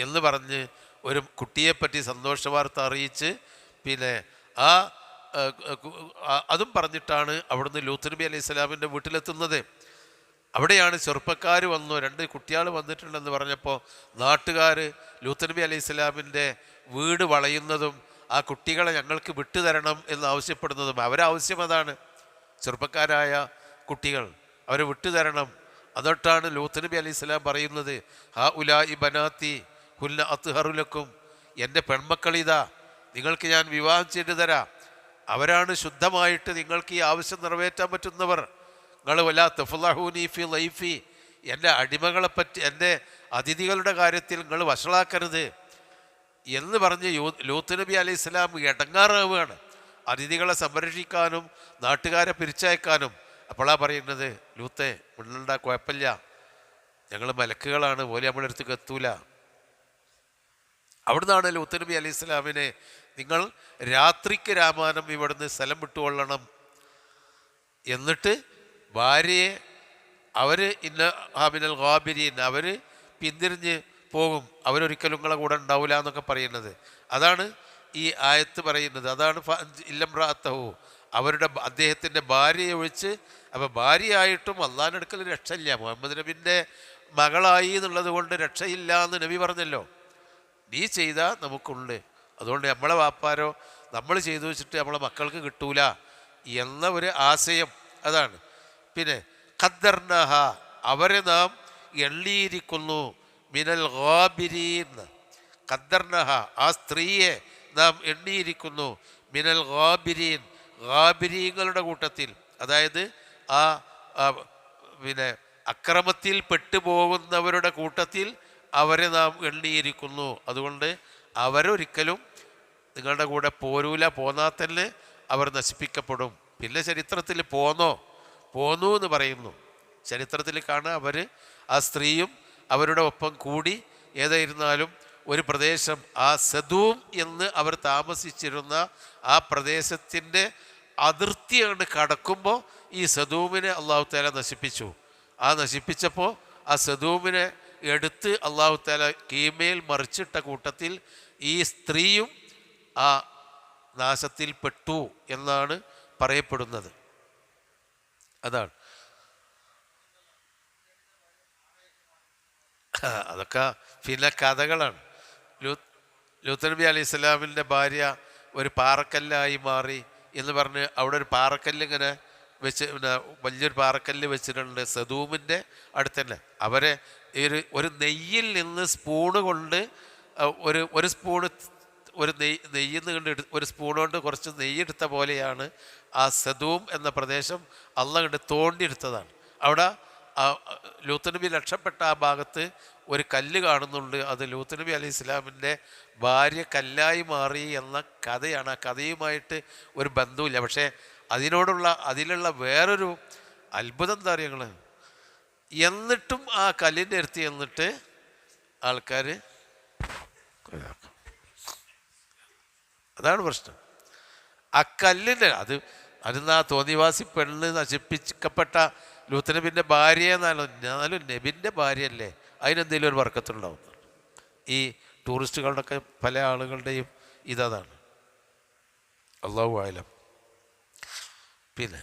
എന്ന് പറഞ്ഞ് ഒരു കുട്ടിയെപ്പറ്റി സന്തോഷ വാർത്ത അറിയിച്ച് പിന്നെ അതും പറഞ്ഞിട്ടാണ് അവിടുന്ന് ലൂത്ത് നബി അലൈഹി സ്വലാമിൻ്റെ വീട്ടിലെത്തുന്നത്. അവിടെയാണ് ചെറുപ്പക്കാർ വന്നു, 2 കുട്ടികൾ വന്നിട്ടുണ്ടെന്ന് പറഞ്ഞപ്പോൾ നാട്ടുകാർ ലൂത്ത് നബി അലൈഹി സ്വലാമിൻ്റെ വീട് വളയുന്നതും ആ കുട്ടികളെ ഞങ്ങൾക്ക് വിട്ടുതരണം എന്ന് ആവശ്യപ്പെടുന്നതും അവരാവശ്യം അതാണ്. ചെറുപ്പക്കാരായ കുട്ടികൾ അവരെ വിട്ടുതരണം. അതൊട്ടാണ് ലൂത്ത് നബി അലൈഹി സ്വലാം പറയുന്നത്, ഹാ ഉലാഇ ബനാത്തി ഹുന്ന അത്ഹറുലക്കും, എൻ്റെ പെൺമക്കളിതാ നിങ്ങൾക്ക് ഞാൻ വിവാഹം ചെയ്തു തരാം, അവരാണ് ശുദ്ധമായിട്ട് നിങ്ങൾക്ക് ഈ ആവശ്യം നിറവേറ്റാൻ പറ്റുന്നവർ. നിങ്ങൾ വലാ തഫ്ളഹൂനി ഫി ലൈഫി, എൻ്റെ അടിമകളെപ്പറ്റി എൻ്റെ അതിഥികളുടെ കാര്യത്തിൽ നിങ്ങൾ വഷളാക്കരുത് എന്ന് പറഞ്ഞ് ലൂത്ത് നബി അലൈഹി സ്വലാം ഇടങ്ങാറാവുകയാണ് അതിഥികളെ സംരക്ഷിക്കാനും നാട്ടുകാരെ പിരിച്ചയക്കാനും. അപ്പോഴാ പറയുന്നത്, ലൂത്തെ മുള്ള കുഴപ്പമില്ല, ഞങ്ങൾ മലക്കുകളാണ്, പോലെ നമ്മളടുത്തേക്ക് എത്തൂല. അവിടുന്നാണ് ലൂത്ത് നബി അലൈഹി സ്വലാമിനെ നിങ്ങൾ രാത്രിക്ക് രാമാനം ഇവിടുന്ന് സ്ഥലം വിട്ടുകൊള്ളണം, എന്നിട്ട് ഭാര്യയെ അവർ ഇന്ന ഹാമിനൽ ഗാബിരീൻ, അവർ പിന്തിരിഞ്ഞ് പോകും, അവരൊരിക്കലും നിങ്ങളെ കൂടെ ഉണ്ടാവില്ല എന്നൊക്കെ പറയുന്നത്. അതാണ് ഈ ആയത്ത് പറയുന്നത്. അതാണ് ഇല്ലംറഅത്തഹു, അവരുടെ അദ്ദേഹത്തിൻ്റെ ഭാര്യയെ ഒഴിച്ച്. അപ്പോൾ ഭാര്യയായിട്ടും അള്ളാഹിൻ്റെ അടുക്കൽ രക്ഷയില്ല. മുഹമ്മദ് നബിൻ്റെ മകളായി എന്നുള്ളത് കൊണ്ട് രക്ഷയില്ല എന്ന് നബി പറഞ്ഞല്ലോ. നീ ചെയ്താൽ നമുക്കുണ്ട്, അതുകൊണ്ട് നമ്മളെ വാപ്പാരോ നമ്മൾ ചെയ്തു വെച്ചിട്ട് നമ്മളെ മക്കൾക്ക് കിട്ടൂല എന്ന ഒരു ആശയം അതാണ്. പിന്നെ ഖദ്ദർനഹ, അവരെ നാം എള്ളിയിരിക്കുന്നു, മിനൽ ഗാബിരീൻ, ഖദ്ദർനഹ ആ സ്ത്രീയെ നാം എണ്ണിയിരിക്കുന്നു, മിനൽ ഗാബിരീൻ ഗാബിരീങ്ങളുടെ കൂട്ടത്തിൽ, അതായത് ആ പിന്നെ അക്രമത്തിൽ പെട്ടുപോകുന്നവരുടെ കൂട്ടത്തിൽ അവരെ നാം എണ്ണിയിരിക്കുന്നു. അതുകൊണ്ട് അവരൊരിക്കലും നിങ്ങളുടെ കൂടെ പോരൂല, പോന്നാൽ തന്നെ അവർ നശിപ്പിക്കപ്പെടും. പിന്നെ ചരിത്രത്തിൽ പോന്നു എന്ന് പറയുന്നു. ചരിത്രത്തിൽ കാണാൻ അവർ ആ സ്ത്രീയും അവരുടെ ഒപ്പം കൂടി ഏതായിരുന്നാലും ഒരു പ്രദേശം, ആ സദൂം എന്ന് അവർ താമസിച്ചിരുന്ന ആ പ്രദേശത്തിൻ്റെ അതിർത്തിയാണ് കടക്കുമ്പോൾ ഈ സദൂമിനെ അള്ളാഹു താല നശിപ്പിച്ചു. ആ നശിപ്പിച്ചപ്പോൾ ആ സദൂമിനെ എടുത്ത് അള്ളാഹു താല കീമേൽ മറിച്ചിട്ട കൂട്ടത്തിൽ ഈ സ്ത്രീയും ആ നാശത്തിൽ പെട്ടു എന്നാണ് പറയപ്പെടുന്നത്. അതാണ് അതൊക്കെ പിന്നെ കഥകളാണ്. ലൂത്ത് നബി അലൈഹി സ്വലാമിൻ്റെ ഭാര്യ ഒരു പാറക്കല്ലായി മാറി എന്ന് പറഞ്ഞ് അവിടെ ഒരു പാറക്കല്ല് ഇങ്ങനെ വെച്ച്, പിന്നെ വലിയൊരു പാറക്കല്ല് വെച്ചിട്ടുണ്ട് സദൂമിൻ്റെ അടുത്ത് തന്നെ. അവരെ ഒരു നെയ്യിൽ നിന്ന് സ്പൂണ് കൊണ്ട് ഒരു സ്പൂണ് നെയ്യിന്ന് കണ്ട് ഒരു സ്പൂൺ കൊണ്ട് കുറച്ച് നെയ്യെടുത്ത പോലെയാണ് ആ സദൂം എന്ന പ്രദേശം അള്ളാഹ് കണ്ട് തോണ്ടിയെടുത്തതാണ്. അവിടെ ലൂത്ത് നബി രക്ഷപ്പെട്ട ആ ഭാഗത്ത് ഒരു കല്ല് കാണുന്നുണ്ട്. അത് ലൂത്ത് നബി അലൈഹി ഇസ്ലാമിൻ്റെ ഭാര്യ കല്ലായി മാറി എന്ന കഥയാണ്. ആ കഥയുമായിട്ട് ഒരു ബന്ധവുമില്ല. പക്ഷേ അതിലുള്ള വേറൊരു അത്ഭുതം എന്താ പറയുക ഞങ്ങൾ, എന്നിട്ടും ആ കല്ലിൻ്റെ അടുത്ത് എന്നിട്ട് ആൾക്കാർ, അതാണ് പ്രശ്നം. ആ കല്ലിൻ്റെ അതിന്ന് ആ തോന്നിവാസി പെണ്ണ് നശിപ്പിക്കപ്പെട്ട ലൂത്ത് നബിൻ്റെ ഭാര്യ എന്നാലും നബിൻ്റെ ഭാര്യയല്ലേ, അതിനെന്തെങ്കിലും ഒരു വർക്കത്തുണ്ടാവും. ഈ ടൂറിസ്റ്റുകളുടെയൊക്കെ പല ആളുകളുടെയും ഇതാണ്. അല്ലാഹു അഅലം. പിന്നെ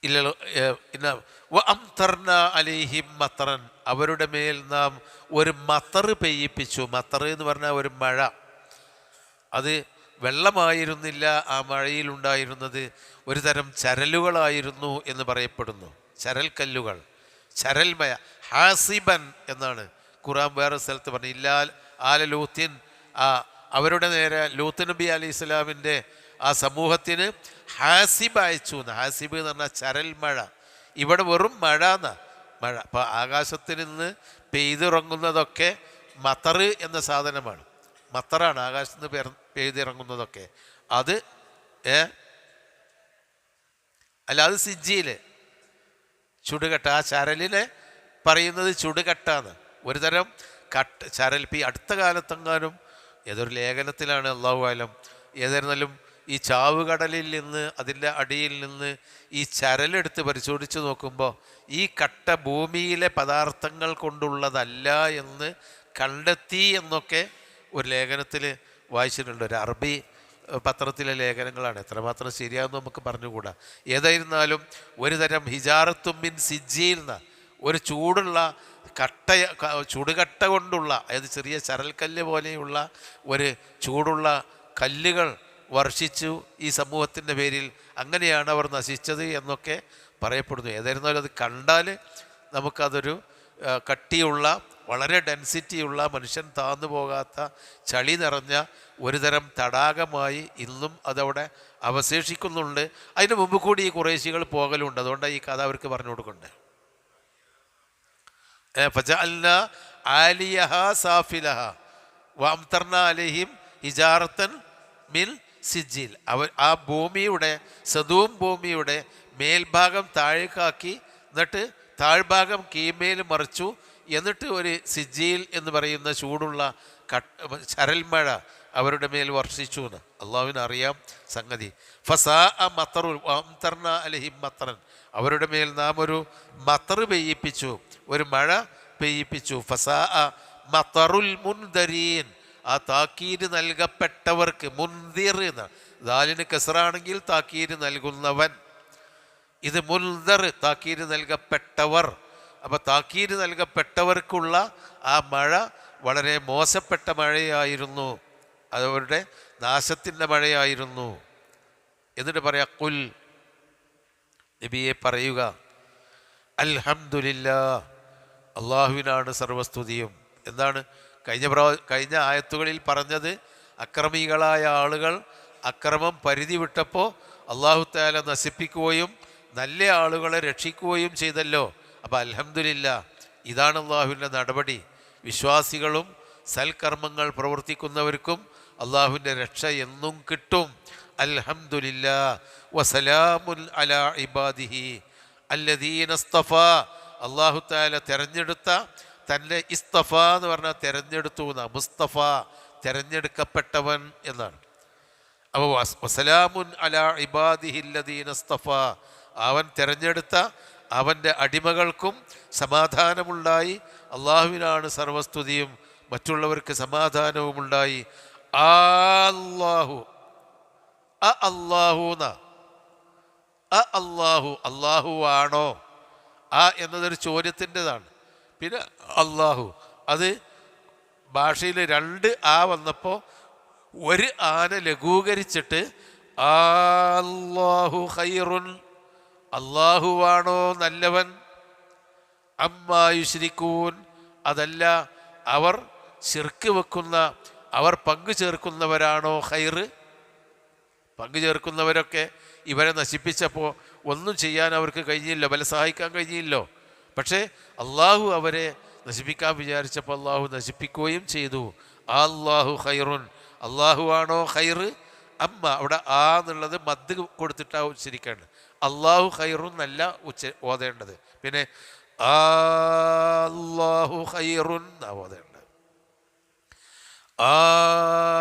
ഇല്ലല്ലോ, അലൈഹിം മത്തറൻ, അവരുടെ മേൽ നാം ഒരു മത്തർ പെയ്യിപ്പിച്ചു. മത്തർ എന്ന് പറഞ്ഞാൽ ഒരു മഴ. അത് വെള്ളമായിരുന്നില്ല, ആ മഴയിലുണ്ടായിരുന്നത് ഒരു തരം ചരലുകളായിരുന്നു എന്ന് പറയപ്പെടുന്നു. ചരൽ കല്ലുകൾ, ചരൽമയ, ഹാസിബൻ എന്നാണ് ഖുർആൻ വേറെ സ്ഥലത്ത് പറഞ്ഞു. ആല ലൂത്തിൻ, അവരുടെ നേരെ ലൂത്ത് നബി അലൈഹി സ്വലാമിൻ്റെ ആ സമൂഹത്തിന് ഹാസിബ് അയച്ചു. ഹാസിബ് എന്ന് പറഞ്ഞാൽ ചരൽ മഴ. ഇവിടെ വെറും മഴ എന്നാ, മഴ. അപ്പോൾ ആകാശത്തിൽ നിന്ന് പെയ്തിറങ്ങുന്നതൊക്കെ മത്തർ എന്ന സാധനമാണ്. മത്തറാണ് ആകാശത്ത് നിന്ന് പെയ്തിറങ്ങുന്നതൊക്കെ. അത് അല്ല, അത് സിജ്ജിയില് ചുടുകട്ട. ആ ചരലിനെ പറയുന്നത് ചുടുകട്ടാന്ന്. ഒരു തരം ചരൽ. ഈ അടുത്ത കാലത്തെങ്ങാനും ഏതൊരു ലേഖനത്തിലാണ്, അല്ലാഹു അഅലം, ഏതായിരുന്നാലും ഈ ചാവുകടലിൽ നിന്ന്, അതിൻ്റെ അടിയിൽ നിന്ന് ഈ ചരലെടുത്ത് പരിശോധിച്ച് നോക്കുമ്പോൾ ഈ കട്ട ഭൂമിയിലെ പദാർത്ഥങ്ങൾ കൊണ്ടുള്ളതല്ല എന്ന് കണ്ടെത്തി എന്നൊക്കെ ഒരു ലേഖനത്തിൽ വായിച്ചിട്ടുണ്ട്. ഒരു അറബി പത്രത്തിലെ ലേഖനങ്ങളാണ്. എത്രമാത്രം ശരിയാണെന്ന് നമുക്ക് പറഞ്ഞുകൂടാ. ഏതായിരുന്നാലും ഒരു തരം ഹിജാറത്തും മിൻ സിജ്ജിയിൽ നിന്ന്, ഒരു ചൂടുള്ള ചുടുകട്ട കൊണ്ടുള്ള, അതായത് ചെറിയ ചരൽക്കല്ല് പോലെയുള്ള ഒരു ചൂടുള്ള കല്ലുകൾ വർഷിച്ചു ഈ സമൂഹത്തിൻ്റെ പേരിൽ. അങ്ങനെയാണ് അവർ നശിച്ചത് എന്നൊക്കെ പറയപ്പെടുന്നു. ഏതായിരുന്നാലും അത് കണ്ടാൽ നമുക്കതൊരു കട്ടിയുള്ള, വളരെ ഡെൻസിറ്റിയുള്ള, മനുഷ്യൻ താന്നു പോകാത്ത ചളി നിറഞ്ഞ ഒരു തരം തടാകമായി ഇന്നും അതവിടെ അവശേഷിക്കുന്നുണ്ട്. അതിന് മുമ്പ് കൂടി ഈ ഖുറൈശികൾ പോകലുണ്ട്. അതുകൊണ്ടാണ് ഈ കഥ അവർക്ക് പറഞ്ഞു കൊടുക്കണ്ടേ. ഫജഅൽനാ ആലിയഹാ സാഫിലഹാ വഅംതർനാ അലൈഹിം ഹിജാറത്തൻ മിൻ സിജ്ജിൽ. ആ ഭൂമിയുടെ, സദൂം ഭൂമിയുടെ മേൽഭാഗം താഴേക്കാക്കി, എന്നിട്ട് താഴ്ഭാഗം കീമേൽ മറിച്ചു. എന്നിട്ട് ഒരു സിജ്ജിൽ എന്ന് പറയുന്ന ചൂടുള്ള ചരൽമഴ അവരുടെ മേൽ വർഷിച്ചു എന്ന് അള്ളാഹുവിനറിയാം സംഗതി. ഫസാ മത്തറുൽ അംതർന അലൈഹിം മത്തറൻ, അവരുടെ മേൽ നാം ഒരു മത്തർ പെയ്യിപ്പിച്ചു, ഒരു മഴ പെയ്യിപ്പിച്ചു. ഫസാ മത്തറുൽ മുൻദരീൻ, ആ താക്കീര് നൽകപ്പെട്ടവർക്ക്. മുൻദിർ എന്ന്, ദാലിന് കസറാണെങ്കിൽ താക്കീര് നൽകുന്നവൻ, ഇത് മുൻദർ താക്കീര് നൽകപ്പെട്ടവർ. അപ്പോൾ താക്കീര് നൽകപ്പെട്ടവർക്കുള്ള ആ മഴ വളരെ മോശപ്പെട്ട മഴയായിരുന്നു, അതവരുടെ നാശത്തിൻ്റെ മഴയായിരുന്നു. എന്നിട്ട് പറയാ, ഖുൽ, നബിയെ പറയുക, അൽഹംദുലില്ലാ, അള്ളാഹുവിനാണ് സർവസ്തുതിയും. എന്താണ് കഴിഞ്ഞ ആയത്തുകളിൽ പറഞ്ഞത്? അക്രമികളായ ആളുകൾ അക്രമം പരിധി വിട്ടപ്പോൾ അള്ളാഹു തആല നശിപ്പിക്കുകയും നല്ല ആളുകളെ രക്ഷിക്കുകയും ചെയ്തല്ലോ. അപ്പോൾ അൽഹംദുലില്ലാ, ഇതാണ് അള്ളാഹുവിൻ്റെ നടപടി. വിശ്വാസികളും സൽക്കർമ്മങ്ങൾ പ്രവർത്തിക്കുന്നവർക്കും അള്ളാഹുവിൻ്റെ രക്ഷ എന്നും കിട്ടും. അൽഹംദുലില്ലാ വസലാമുൻ അലാ ഇബാദിഹി അല്ലദീന ഇസ്തഫാ, അള്ളാഹു തആല തിരഞ്ഞെടുത്ത തന്നെ ഇസ്തഫ എന്ന് പറഞ്ഞാൽ തിരഞ്ഞെടുത്തു എന്നാ. മുസ്തഫ തിരഞ്ഞെടുക്കപ്പെട്ടവൻ എന്നാണ്. അപ്പോൾ വസലാമുൻ അലാ ഇബാദിഹില്ലദീന ഇസ്തഫ, അവൻ തിരഞ്ഞെടുത്ത അവൻ്റെ അടിമകൾക്കും സമാധാനമുണ്ടായി. അള്ളാഹുവിനാണ് സർവസ്തുതിയും, മറ്റുള്ളവർക്ക് സമാധാനവുമുണ്ടായി. അല്ലാഹു അല്ലാഹൂന്ന അല്ലാഹു ആണോ? എന്നതൊരു ചോദ്യത്തിൻ്റെതാണ്. പിന്നെ അല്ലാഹു, അത് ഭാഷയിൽ 2 വന്നപ്പോൾ ഒരു ആന ലഘൂകരിച്ചിട്ട് അല്ലാഹു ഖൈറുൻ, അല്ലാഹുവാണോ നല്ലവൻ, അമ്മാ യുശ്രിക്കൂൻ, അതല്ല അവർ ശിർക്ക് വെക്കുന്ന, അവർ പങ്കു ചേർക്കുന്നവരാണോ ഖൈറ്. പങ്കു ചേർക്കുന്നവരൊക്കെ ഇവരെ നശിപ്പിച്ചപ്പോൾ ഒന്നും ചെയ്യാൻ അവർക്ക് കഴിഞ്ഞില്ല, ബല സഹായിക്കാൻ കഴിഞ്ഞില്ലോ. പക്ഷേ അള്ളാഹു അവരെ നശിപ്പിക്കാൻ വിചാരിച്ചപ്പോൾ അള്ളാഹു നശിപ്പിക്കുകയും ചെയ്തു. അല്ലാഹു ഖൈറുൻ, അള്ളാഹു ആണോ ഖൈറ്. അമ്മ അവിടെ എന്നുള്ളത് മദ് കൊടുത്തിട്ടാണ് ഉച്ചരിക്കേണ്ടത്. അള്ളാഹു ഖൈറുൻ എന്നല്ല ഓതേണ്ടത്. പിന്നെ അല്ലാഹു ഖൈറുൻ എന്നാണ് ഓതേണ്ടത്.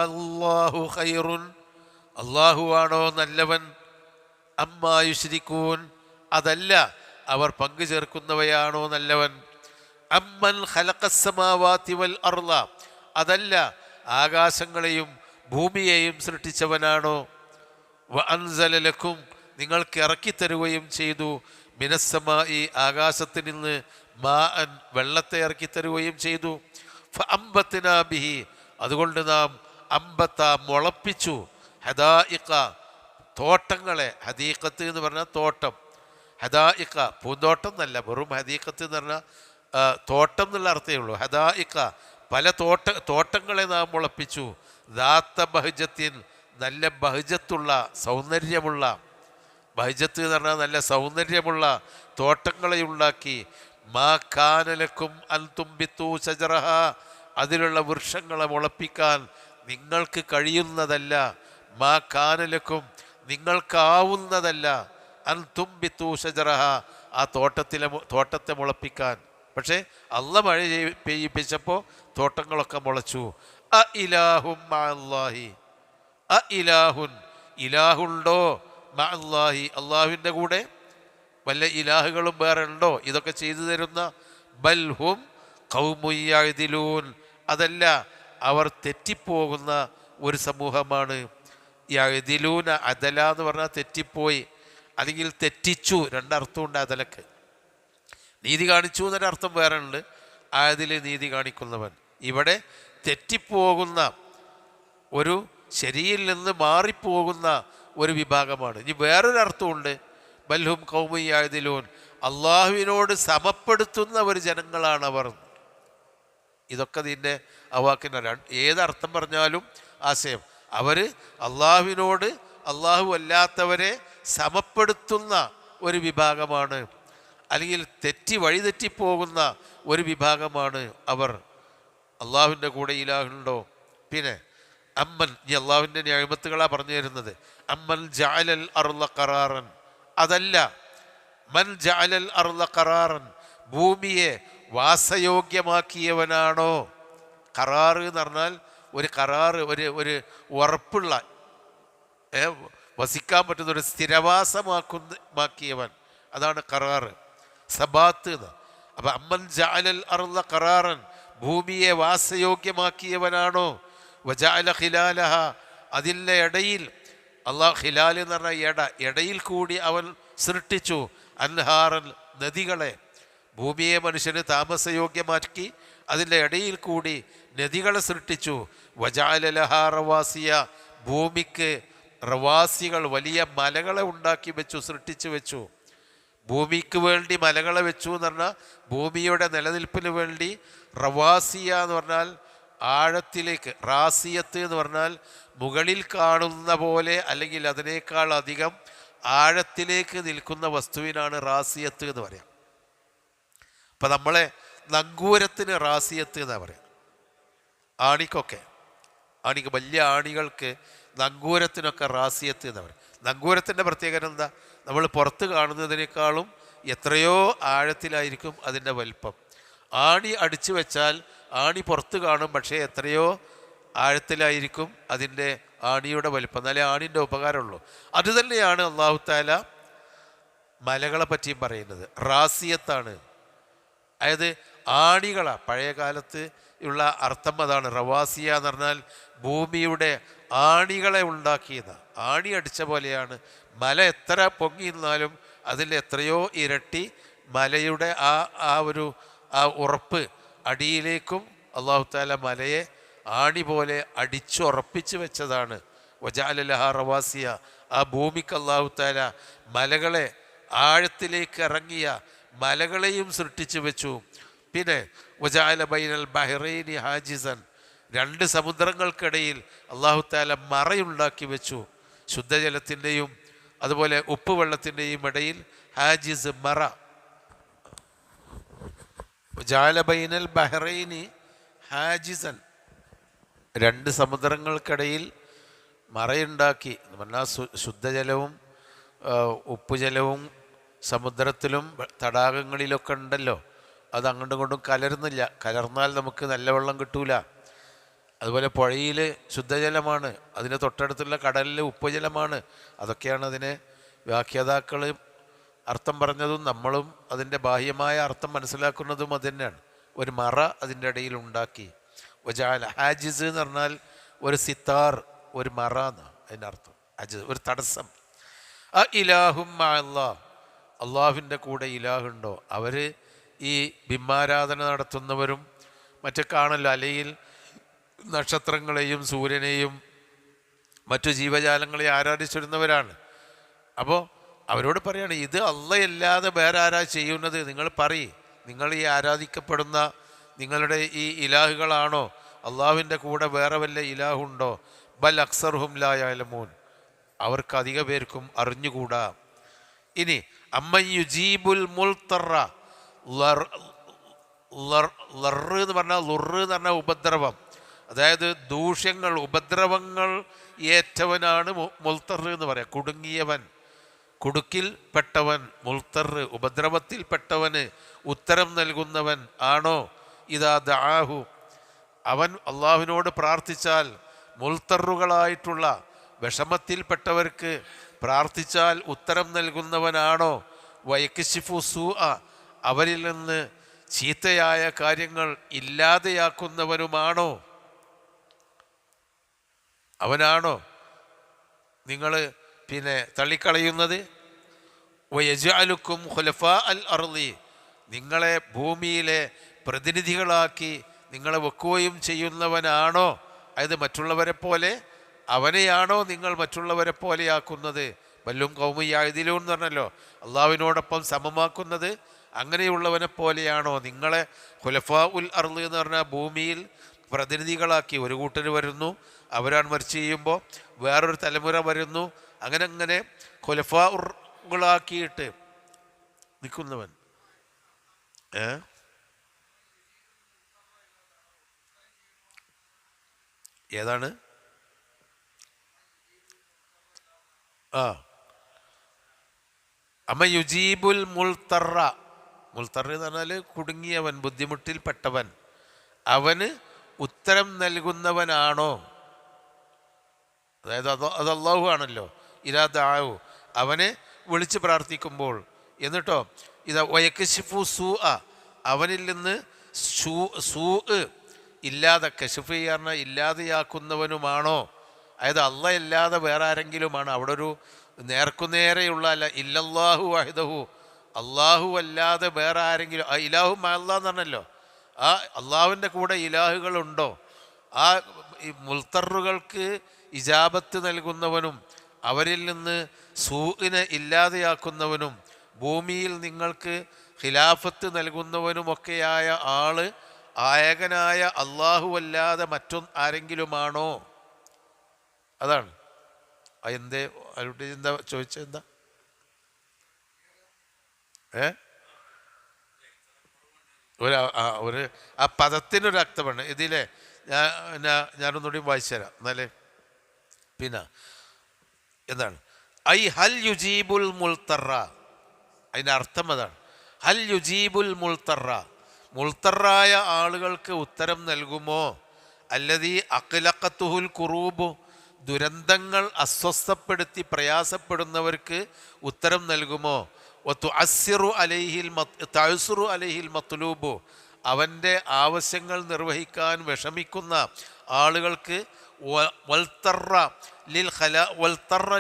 അല്ലാഹു ഖൈറുൻ, അള്ളാഹു ആണോ നല്ലവൻ. അമ്മാ യുശ്രിക്കൂൻ, അതല്ല അവർ പങ്കു ചേർക്കുന്നവയാണോ നല്ലവൻ. അമ്മൻ ഖലഖസ്സമാവാതി വൽ അർള, അതല്ല ആകാശങ്ങളെയും ഭൂമിയെയും സൃഷ്ടിച്ചവനാണോ. വ അൻസല ലക്കും, നിങ്ങൾക്ക് ഇറക്കിത്തരുകയും ചെയ്തു. മിനസ്സമായി, ആകാശത്തിൽ നിന്ന്, മാഅൻ, വെള്ളത്തെ ഇറക്കിത്തരുകയും ചെയ്തു. ഫ അംബത്നാ ബിഹി, അതുകൊണ്ട് നാം അമ്പത്ത മുളപ്പിച്ചു. ഹദായിഖ, തോട്ടങ്ങളെ. ഹദീഖത്ത് എന്ന് പറഞ്ഞാൽ തോട്ടം. ഹദായിഖ പൂന്തോട്ടം എന്നല്ല, വെറും ഹദീഖത്ത് എന്ന് പറഞ്ഞാൽ തോട്ടം എന്നുള്ള അർത്ഥമേ ഉള്ളൂ. ഹദായിഖ പല തോട്ടങ്ങളെ നാം മുളപ്പിച്ചു. ദാത്ത ബഹജത്തിൻ, നല്ല ബഹജത്തുള്ള, സൗന്ദര്യമുള്ള, ബഹജത്ത് എന്ന് പറഞ്ഞാൽ നല്ല സൗന്ദര്യമുള്ള തോട്ടങ്ങളെ ഉണ്ടാക്കി. മാ കാനലക്കും അൻ തുംബിത്തു ശജറഹ, അതിലുള്ള വൃക്ഷങ്ങളെ മുളപ്പിക്കാൻ നിങ്ങൾക്ക് കഴിയുന്നതല്ല. മാ കാനലക്കും, നിങ്ങൾക്കാവുന്നതല്ല. അൻ തുംബിത്തു ശജറഹ, ആ തോട്ടത്തെ മുളപ്പിക്കാൻ. പക്ഷേ അള്ള മഴ പെയ്യിപ്പിച്ചപ്പോൾ തോട്ടങ്ങളൊക്കെ മുളച്ചു. അ ഇലാഹും മഅല്ലാഹി, അ ഇലാഹുൻ, ഇലാഹുണ്ടോ മഅല്ലാഹി, അള്ളാഹുവിൻ്റെ കൂടെ വല്ല ഇലാഹുകളും വേറെ ഉണ്ടോ ഇതൊക്കെ ചെയ്തു തരുന്ന. ബൽഹും ഖൗമുൻ യഅ്ദിലൂൻ, അതല്ല അവർ തെറ്റിപ്പോകുന്ന ഒരു സമൂഹമാണ്. യഅ്ദിലൂന, അദല എന്ന് പറഞ്ഞാൽ തെറ്റിപ്പോയി, അല്ലെങ്കിൽ തെറ്റിച്ചു, രണ്ടർത്ഥമുണ്ട് അദലക്ക്. നീതി കാണിച്ചു എന്നൊരർത്ഥം വേറെ ഉണ്ട്. അതിൽ നീതി കാണിക്കുന്നവൻ. ഇവിടെ തെറ്റിപ്പോകുന്ന, ഒരു ശരിയിൽ നിന്ന് മാറിപ്പോകുന്ന ഒരു വിഭാഗമാണ്. ഇനി വേറൊരർത്ഥമുണ്ട്. ബൽഹും ഖൗമുൻ യഅ്ദിലൂൻ, അള്ളാഹുവിനോട് സമപ്പെടുത്തുന്ന ഒരു ജനങ്ങളാണ് അവർ. ഇതൊക്കെ ഇതിൻ്റെ അവാക്കിന് ഏതർത്ഥം പറഞ്ഞാലും ആശയം. അവർ അള്ളാഹുവിനോട്, അള്ളാഹു അല്ലാത്തവരെ സമപ്പെടുത്തുന്ന ഒരു വിഭാഗമാണ്, അല്ലെങ്കിൽ വഴിതെറ്റിപ്പോകുന്ന ഒരു വിഭാഗമാണ് അവർ. അള്ളാഹുവിൻ്റെ കൂടെ ഇലാഹുണ്ടോ? പിന്നെ അമ്മൻ, ഈ അള്ളാഹുവിൻ്റെ നിഅമത്തുകളാണ് പറഞ്ഞു തരുന്നത്. അമ്മൻ ജഅലൽ അർള ഖറാറൻ, അതല്ല. മൻ ജഅലൽ അർള ഖറാറൻ, ഭൂമിയെ വാസയോഗ്യമാക്കിയവനാണോ. ഖറാറ് എന്ന് പറഞ്ഞാൽ ഒരു ഖറാറ്, ഒരു ഉറപ്പുള്ള, വസിക്കാൻ പറ്റുന്ന ഒരു സ്ഥിരവാസമാക്കിയവൻ, അതാണ് ഖറാറ്, സബാത്ത് എന്ന്. അപ്പം അമ്മൻ ജഅലൽ അർള ഖറാറൻ, ഭൂമിയെ വാസയോഗ്യമാക്കിയവനാണോ. വജഅല ഖിലാലഹ, അതിൻ്റെ ഇടയിൽ, അള്ളാഹ് ഖിലാൽ എന്ന് പറഞ്ഞാൽ ഇടയിൽ കൂടി അവൻ സൃഷ്ടിച്ചു. അൻഹാറൻ, നദികളെ. ഭൂമിയെ മനുഷ്യന് താമസയോഗ്യമാക്കി അതിൻ്റെ ഇടയിൽ കൂടി നദികളെ സൃഷ്ടിച്ചു. വജഅല ലഹാ റവാസിയ, ഭൂമിക്ക് റവാസികൾ, വലിയ മലകളെ ഉണ്ടാക്കി വെച്ചു, സൃഷ്ടിച്ചു വെച്ചു. ഭൂമിക്ക് വേണ്ടി മലകളെ വെച്ചു എന്ന് പറഞ്ഞാൽ ഭൂമിയുടെ നിലനിൽപ്പിന് വേണ്ടി. റവാസിയ എന്ന് പറഞ്ഞാൽ ആഴത്തിലേക്ക്, റാസിയത്ത് എന്ന് പറഞ്ഞാൽ മുകളിൽ കാണുന്ന പോലെ അല്ലെങ്കിൽ അതിനേക്കാൾ അധികം ആഴത്തിലേക്ക് നിൽക്കുന്ന വസ്തുവിനാണ് റാസിയത്ത് എന്ന് പറയാം. അപ്പം നമ്മളെ നങ്കൂരത്തിന് റാസിയത്ത് എന്നാണ് പറയാം. ആണിക്ക് വലിയ ആണികൾക്ക് നങ്കൂരത്തിനൊക്കെ റാസിയത്ത് എന്ന് പറയും. നങ്കൂരത്തിൻ്റെ പ്രത്യേകത എന്താ? നമ്മൾ പുറത്ത് കാണുന്നതിനേക്കാളും എത്രയോ ആഴത്തിലായിരിക്കും അതിൻ്റെ വലിപ്പം. ആണി അടിച്ചു വെച്ചാൽ ആണി പുറത്ത് കാണും, പക്ഷേ എത്രയോ ആഴത്തിലായിരിക്കും അതിൻ്റെ ആണിയുടെ വലിപ്പം. എന്നാലേ ആണിൻ്റെ ഉപകാരമുള്ളൂ. അതുതന്നെയാണ് അല്ലാഹു തആല മലകളെ പറ്റിയും പറയുന്നത്. റാസിയത്താണ്, അതായത് ആണികളാണ്. പഴയ കാലത്ത് ഉള്ള അർത്ഥം അതാണ്. റവാസിയ എന്ന് പറഞ്ഞാൽ ഭൂമിയുടെ ആണികളെ ഉണ്ടാക്കിയത്. ആണി അടിച്ച പോലെയാണ്. മല എത്ര പൊങ്ങി നിന്നാലും അതിൽ എത്രയോ ഇരട്ടി മലയുടെ ആ ഉറപ്പ് അടിയിലേക്കും അല്ലാഹു തആല മലയെ ആണി പോലെ അടിച്ചുറപ്പിച്ച് വെച്ചതാണ്. വജഅല ലഹാ റവാസിയ, ആ ഭൂമിക്ക് അല്ലാഹു തആല മലകളെ, ആഴത്തിലേക്ക് ഇറങ്ങിയ മലകളെയും സൃഷ്ടിച്ചു വെച്ചു. പിന്നെ വജഅല ബൈനൽ ബഹ്റൈനി ഹാജിസൻ, രണ്ട് സമുദ്രങ്ങൾക്കിടയിൽ അല്ലാഹു തആല മറയുണ്ടാക്കി വെച്ചു. ശുദ്ധജലത്തിൻ്റെയും അതുപോലെ ഉപ്പ് വെള്ളത്തിൻ്റെയും ഇടയിൽ ഹാജിസ്, മറ. വജഅല ബൈനൽ ബഹ്റൈനി ഹാജിസൻ, രണ്ട് സമുദ്രങ്ങൾക്കിടയിൽ മറയുണ്ടാക്കി. പറഞ്ഞാൽ ശുദ്ധജലവും ഉപ്പുജലവും സമുദ്രത്തിലും തടാകങ്ങളിലൊക്കെ ഉണ്ടല്ലോ, അത് അങ്ങോട്ടും ഇങ്ങോട്ടും കലരുന്നില്ല. കലർന്നാൽ നമുക്ക് നല്ല വെള്ളം കിട്ടൂല. അതുപോലെ പുഴയിൽ ശുദ്ധജലമാണ്, അതിന് തൊട്ടടുത്തുള്ള കടലിൽ ഉപ്പുജലമാണ്. അതൊക്കെയാണ് അതിനെ വ്യാഖ്യാതാക്കൾ അർത്ഥം പറഞ്ഞതും നമ്മളും അതിൻ്റെ ബാഹ്യമായ അർത്ഥം മനസ്സിലാക്കുന്നതും അത് തന്നെയാണ്. ഒരു മറ അതിൻ്റെ ഇടയിൽ ഉണ്ടാക്കി. വജഅല, ഹാജിസ് എന്ന് പറഞ്ഞാൽ ഒരു സിത്താർ, ഒരു മറ എന്നാണ് അതിൻ്റെ അർത്ഥം. ഹാജിസ് ഒരു തടസ്സം. ആ ഇലാഹും അല്ലാഹ്, അള്ളാഹുവിൻ്റെ കൂടെ ഇലാഹുണ്ടോ? അവർ ഈ ബിംബാരാധന നടത്തുന്നവരും മറ്റൊക്കെ ആണല്ലോ. അല്ലെങ്കിൽ നക്ഷത്രങ്ങളെയും സൂര്യനെയും മറ്റു ജീവജാലങ്ങളെയും ആരാധിച്ചിരുന്നവരാണ്. അപ്പോൾ അവരോട് പറയാണ്, ഇത് അല്ലാതെ വേറെ ആരാ ചെയ്യുന്നത്? നിങ്ങൾ പറയും, നിങ്ങൾ ഈ ആരാധിക്കപ്പെടുന്ന നിങ്ങളുടെ ഈ ഇലാഹുകളാണോ? അള്ളാഹുവിൻ്റെ കൂടെ വേറെ വല്ല ഇലാഹുണ്ടോ? ബൽ അക്സർഹും ലാ യഅലമൂൻ, അവർക്ക് അധിക പേർക്കും അറിഞ്ഞുകൂടാ. ഇനി അമ്മൻ യുജീബുൽ മുൽത്തറ, ലറ് എന്ന് പറഞ്ഞാൽ ലുറ് എന്ന് പറഞ്ഞാൽ ഉപദ്രവം, അതായത് ദൂഷ്യങ്ങൾ, ഉപദ്രവങ്ങൾ ഏറ്റവനാണ് മുൽത്തർ എന്ന് പറയാം. കുടുങ്ങിയവൻ, കുടുക്കിൽ പെട്ടവൻ. മുൽത്തർ ഉപദ്രവത്തിൽപ്പെട്ടവന് ഉത്തരം നൽകുന്നവൻ ആണോ? ഇദാ ദആഹു, അവൻ അള്ളാഹുവിനോട് പ്രാർത്ഥിച്ചാൽ, മുൽത്തറുകളായിട്ടുള്ള വിഷമത്തിൽപ്പെട്ടവർക്ക് പ്രാർത്ഥിച്ചാൽ ഉത്തരം നൽകുന്നവനാണോ? വയക്ഷിഫു സൂഅ, അവരിൽ നിന്ന് ചീത്തയായ കാര്യങ്ങൾ ഇല്ലാതെയാക്കുന്നവനുമാണോ? അവനാണോ നിങ്ങൾ തള്ളിക്കളയുന്നത്? വയജ്അലുക്കും ഖുലഫാ അൽ അർളി, നിങ്ങളെ ഭൂമിയിലെ പ്രതിനിധികളാക്കി നിങ്ങളെ വെക്കുകയും ചെയ്യുന്നവനാണോ? അതായത് മറ്റുള്ളവരെ പോലെ അവനെയാണോ നിങ്ങൾ മറ്റുള്ളവരെ പോലെയാക്കുന്നത്? വല്ലും കൗമിയായതിലും എന്ന് പറഞ്ഞല്ലോ, അള്ളാഹുവിനോടൊപ്പം സമമാക്കുന്നത്. അങ്ങനെയുള്ളവനെ പോലെയാണോ? നിങ്ങളെ ഖുലഫാ ഉൽ അർള് എന്ന് പറഞ്ഞാൽ ഭൂമിയിൽ പ്രതിനിധികളാക്കി ഒരു കൂട്ടർ വരുന്നു, അവരാണ് മരിച്ചു ചെയ്യുമ്പോൾ വേറൊരു തലമുറ വരുന്നു, അങ്ങനെ ഖുലഫാകളാക്കിയിട്ട് നിൽക്കുന്നവൻ. ഏതാണ്? അമ്മ യുജീബുൽ മുൽത്തറ, മുൽത്തറ എന്ന് പറഞ്ഞാൽ കുടുങ്ങിയവൻ, ബുദ്ധിമുട്ടിൽപ്പെട്ടവൻ, അവന് ഉത്തരം നൽകുന്നവനാണോ? അതായത് അത് അല്ലാഹു ആണല്ലോ. ഇദാ ദഅഉ, അവനെ വിളിച്ച് പ്രാർത്ഥിക്കുമ്പോൾ. എന്നിട്ടോ ഇതാ വയക്ഷിഫു സൂഅ, അവനിൽ നിന്ന് കശിഫ് ചെയ്യാറിന് ഇല്ലാതെയാക്കുന്നവനുമാണോ? അതായത് അല്ലാഹ് അല്ലാതെ വേറെ ആരെങ്കിലുമാണ്? അവിടെ ഒരു നേർക്കുനേരെയുള്ള അല്ല, ഇല്ലല്ലാഹു വഹ്ദഹു, അള്ളാഹു അല്ലാതെ വേറെ ആരെങ്കിലും. ആ ഇലാഹു മഅല്ലാഹ് എന്ന് പറഞ്ഞല്ലോ, ആ അള്ളാഹുവിൻ്റെ കൂടെ ഇലാഹുകളുണ്ടോ? ആ മുൽത്തറുകൾക്ക് ഇജാബത്ത് നൽകുന്നവനും അവരിൽ നിന്ന് സൂഇനെ ഇല്ലാതെയാക്കുന്നവനും ഭൂമിയിൽ നിങ്ങൾക്ക് ഖിലാഫത്ത് നൽകുന്നവനുമൊക്കെയായ ആള് ഏകനായ അള്ളാഹു അല്ലാതെ ആരെങ്കിലുമാണോ? അതാണ്. എന്തേ അവരുടെ എന്താ ചോദിച്ചെന്താ? ഒരു ആ പദത്തിനൊരു അർത്ഥമാണ് ഇതിലെ. ഞാനൊന്നുകൂടി വായിച്ചു തരാം എന്നാലേ. പിന്നെ എന്താണ് ഐ ഹൽ യുജീബുൽ മുൽത്തറ, അതിൻ്റെ അർത്ഥം അതാണ്. ഹൽ യുജീബുൽ മുൽത്തറ, മുൾത്തറായ ആളുകൾക്ക് ഉത്തരം നൽകുമോ? അല്ലദീ അഖ്ലഖത്തുഹുൽ ഖുറൂബു, ദുരന്തങ്ങൾ അസ്വസ്ഥപ്പെടുത്തി പ്രയാസപ്പെടുന്നവർക്ക് ഉത്തരം നൽകുമോ? വതുഅസ്സിറു അലൈഹിൽ മത്ലൂബു, അവൻ്റെ ആവശ്യങ്ങൾ നിർവഹിക്കാൻ വിഷമിക്കുന്ന ആളുകൾക്ക് വൽത്തറ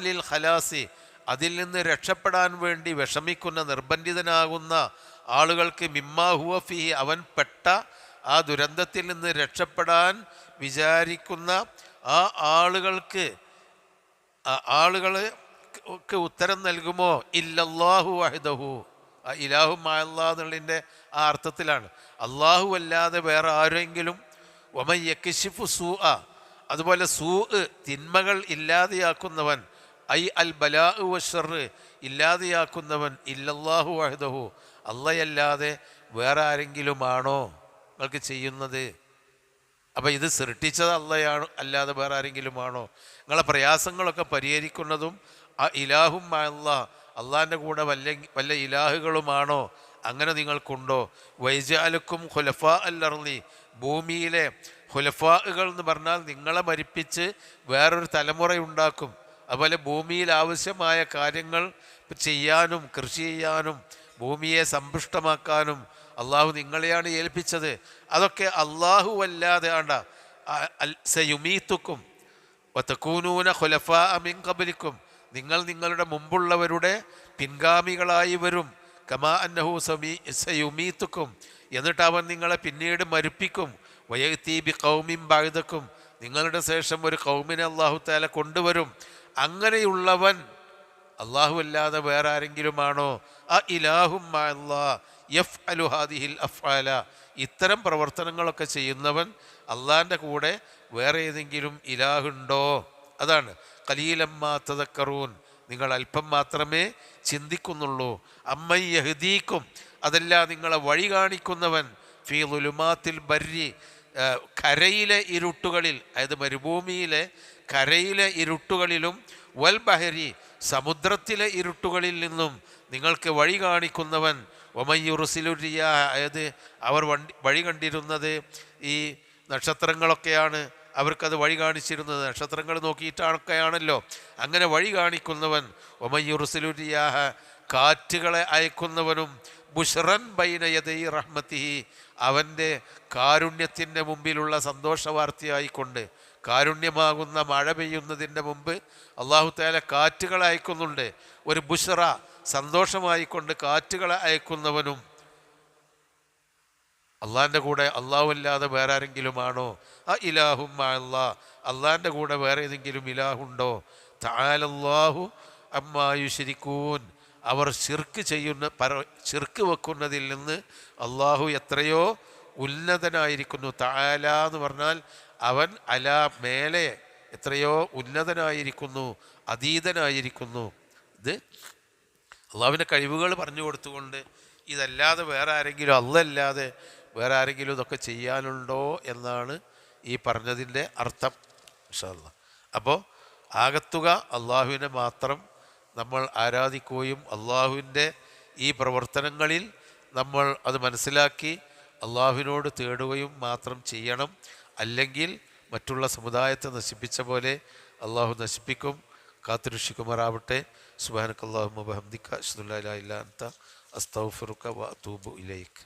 ലിൽ ഖലാസി, അതിൽ നിന്ന് രക്ഷപ്പെടാൻ വേണ്ടി വിഷമിക്കുന്ന നിർബന്ധിതനാകുന്ന ആളുകൾക്ക് മിമ്മാ ഹുവ ഫീഹി, അവൻ പെട്ട ആ ദുരന്തത്തിൽ നിന്ന് രക്ഷപ്പെടാൻ വിചാരിക്കുന്ന ആ ആളുകൾക്ക് ഉത്തരം നൽകുമോ? ഇല്ലല്ലാഹു വഹ്ദഹു, ആ ഇലാഹു മഅല്ലാഹ് എന്നുള്ളതിൻ്റെ ആ അർത്ഥത്തിലാണ്. അള്ളാഹു അല്ലാതെ വേറെ ആരെങ്കിലും. വമൻ യക്ശിഫു സൂഅ, അതുപോലെ തിന്മകൾ ഇല്ലാതെയാക്കുന്നവൻ, ഐ അൽ ബലാഉ വശർറ്, ഇല്ലാതെയാക്കുന്നവൻ, ഇല്ലല്ലാഹു വഹ്ദഹു, അല്ലാതെ വേറെ ആരെങ്കിലുമാണോ നിങ്ങൾക്ക് ചെയ്യുന്നത്? അപ്പം ഇത് സൃഷ്ടിച്ചത് അള്ളയാണ്, അല്ലാതെ വേറെ ആരെങ്കിലുമാണോ? നിങ്ങളെ പ്രയാസങ്ങളൊക്കെ പരിഹരിക്കുന്നതും ആ ഇലാഹും അല്ലാഹ്, അള്ളാഹിൻ്റെ കൂടെ വല്ല ഇലാഹുകളുമാണോ? അങ്ങനെ നിങ്ങൾക്കുണ്ടോ? വൈജാലുക്കും ഖുലഫാ അൽ അർളി, ഭൂമിയിലെ ഖുലഫാകൾ എന്ന് പറഞ്ഞാൽ നിങ്ങളെ മരിപ്പിച്ച് വേറൊരു തലമുറ ഉണ്ടാക്കും. അതുപോലെ ഭൂമിയിൽ ആവശ്യമായ കാര്യങ്ങൾ ചെയ്യാനും കൃഷി ചെയ്യാനും ഭൂമിയെ സമ്പുഷ്ടമാക്കാനും അള്ളാഹു നിങ്ങളെയാണ് ഏൽപ്പിച്ചത്. അതൊക്കെ അള്ളാഹു അല്ലാതെ ആണ്ട. സയുമീത്തുക്കും വതകൂനൂന ഖുലഫാ മിൻ ഖബ്ലിക്കും, നിങ്ങൾ നിങ്ങളുടെ മുമ്പുള്ളവരുടെ പിൻഗാമികളായി വരും. കമാ അന്നഹു സയുമീത്തുക്കും, എന്നിട്ട് അവൻ നിങ്ങളെ പിന്നീട് മരിപ്പിക്കും. വയഅ്തി ബിഖൗമിൻ ബഅദക്കും, നിങ്ങളുടെ ശേഷം ഒരു ഖൗമിനെ അല്ലാഹു തആല കൊണ്ടുവരും. അങ്ങനെയുള്ളവൻ അള്ളാഹു അല്ലാതെ വേറെ ആരെങ്കിലുമാണോ? ആ ഇലാഹും മഅല്ലാഹ് യഫ്അലു ഹാദിഹിൽ അഫ്ആല, ഇത്തരം പ്രവർത്തനങ്ങളൊക്കെ ചെയ്യുന്നവൻ അള്ളാഹിൻ്റെ കൂടെ വേറെ ഏതെങ്കിലും ഇലാഹുണ്ടോ? അതാണ് ഖലീലമ്മാ തദക്കറൂൻ, നിങ്ങൾ അല്പം മാത്രമേ ചിന്തിക്കുന്നുള്ളൂ. അമ്മൻ യഹ്ദീക്കും, അതല്ല നിങ്ങളെ വഴി കാണിക്കുന്നവൻ, ഫീ ളുലുമാത്തിൽ ബർരി, കരയിലെ ഇരുട്ടുകളിൽ, അതായത് മരുഭൂമിയിലെ കരയിലെ ഇരുട്ടുകളിലും, വൽ ബഹരി, സമുദ്രത്തിലെ ഇരുട്ടുകളിൽ നിന്നും നിങ്ങൾക്ക് വഴി കാണിക്കുന്നവൻ. ഒമയ്യുറുസിലുരിയ, അതായത് അവർ വഴി കണ്ടിരുന്നത് ഈ നക്ഷത്രങ്ങളൊക്കെയാണ്, അവർക്കത് വഴി കാണിച്ചിരുന്നത് നക്ഷത്രങ്ങൾ നോക്കിയിട്ടൊക്കെയാണല്ലോ. അങ്ങനെ വഴി കാണിക്കുന്നവൻ. ഒമയ്യുറുസിലുരിയാഹ, കാറ്റുകളെ അയക്കുന്നവനും. ബുഷ്റൻ ബൈന യദൈ റഹ്മത്തിഹി, അവൻ്റെ കാരുണ്യത്തിൻ്റെ മുമ്പിലുള്ള സന്തോഷ വാർത്തയായിക്കൊണ്ട്, കാരുണ്യമാകുന്ന മഴ പെയ്യുന്നതിൻ്റെ മുമ്പ് അള്ളാഹു തആല കാറ്റുകളെ അയക്കുന്നുണ്ട്. ഒരു ബുഷ്റ, സന്തോഷമായിക്കൊണ്ട് കാറ്റുകളെ അയക്കുന്നവനും. അള്ളാഹിൻ്റെ കൂടെ അള്ളാഹു അല്ലാതെ വേറെ ആരെങ്കിലുമാണോ? ആ ഇലാഹും അല്ലാഹ്, അള്ളാഹിൻ്റെ കൂടെ വേറെ ഏതെങ്കിലും ഇലാഹുണ്ടോ? തആലല്ലാഹു അമ്മാ യുശ്രികൂൻ, അവർ ശിർക്ക് വെക്കുന്നതിൽ നിന്ന് അള്ളാഹു എത്രയോ ഉന്നതനായിരിക്കുന്നു. തആല എന്ന് പറഞ്ഞാൽ അവൻ അലാ, മേലെ, എത്രയോ ഉന്നതനായിരിക്കുന്നു, അതീതനായിരിക്കുന്നു. ഇത് അള്ളാഹുവിൻ്റെ കഴിവുകൾ പറഞ്ഞു കൊടുത്തുകൊണ്ട് ഇതല്ലാതെ വേറെ ആരെങ്കിലും, അല്ലാതെ വേറെ ആരെങ്കിലും ഇതൊക്കെ ചെയ്യാനുണ്ടോ എന്നാണ് ഈ പറഞ്ഞതിൻ്റെ അർത്ഥം. ഇൻഷാ അല്ലാഹ്. അപ്പോൾ ആകത്തുക അള്ളാഹുവിനെ മാത്രം നമ്മൾ ആരാധിക്കുകയും അള്ളാഹുവിൻ്റെ ഈ പ്രവർത്തനങ്ങളിൽ നമ്മൾ അത് മനസ്സിലാക്കി അള്ളാഹുവിനോട് തേടുകയും മാത്രം ചെയ്യണം. അല്ലെങ്കിൽ മറ്റുള്ള സമുദായത്തെ നശിപ്പിച്ച പോലെ അള്ളാഹു നശിപ്പിക്കും. കാത്തുരക്ഷിക്കുമാറാവട്ടെ. സുബ്ഹാനക്കല്ലാഹുമ്മ വബിഹംദിക അശ്ഹദു അല്ലാ ഇലാഹ ഇല്ല അൻത അസ്തഗ്ഫിറുക വഅതൂബു ഇലൈക്.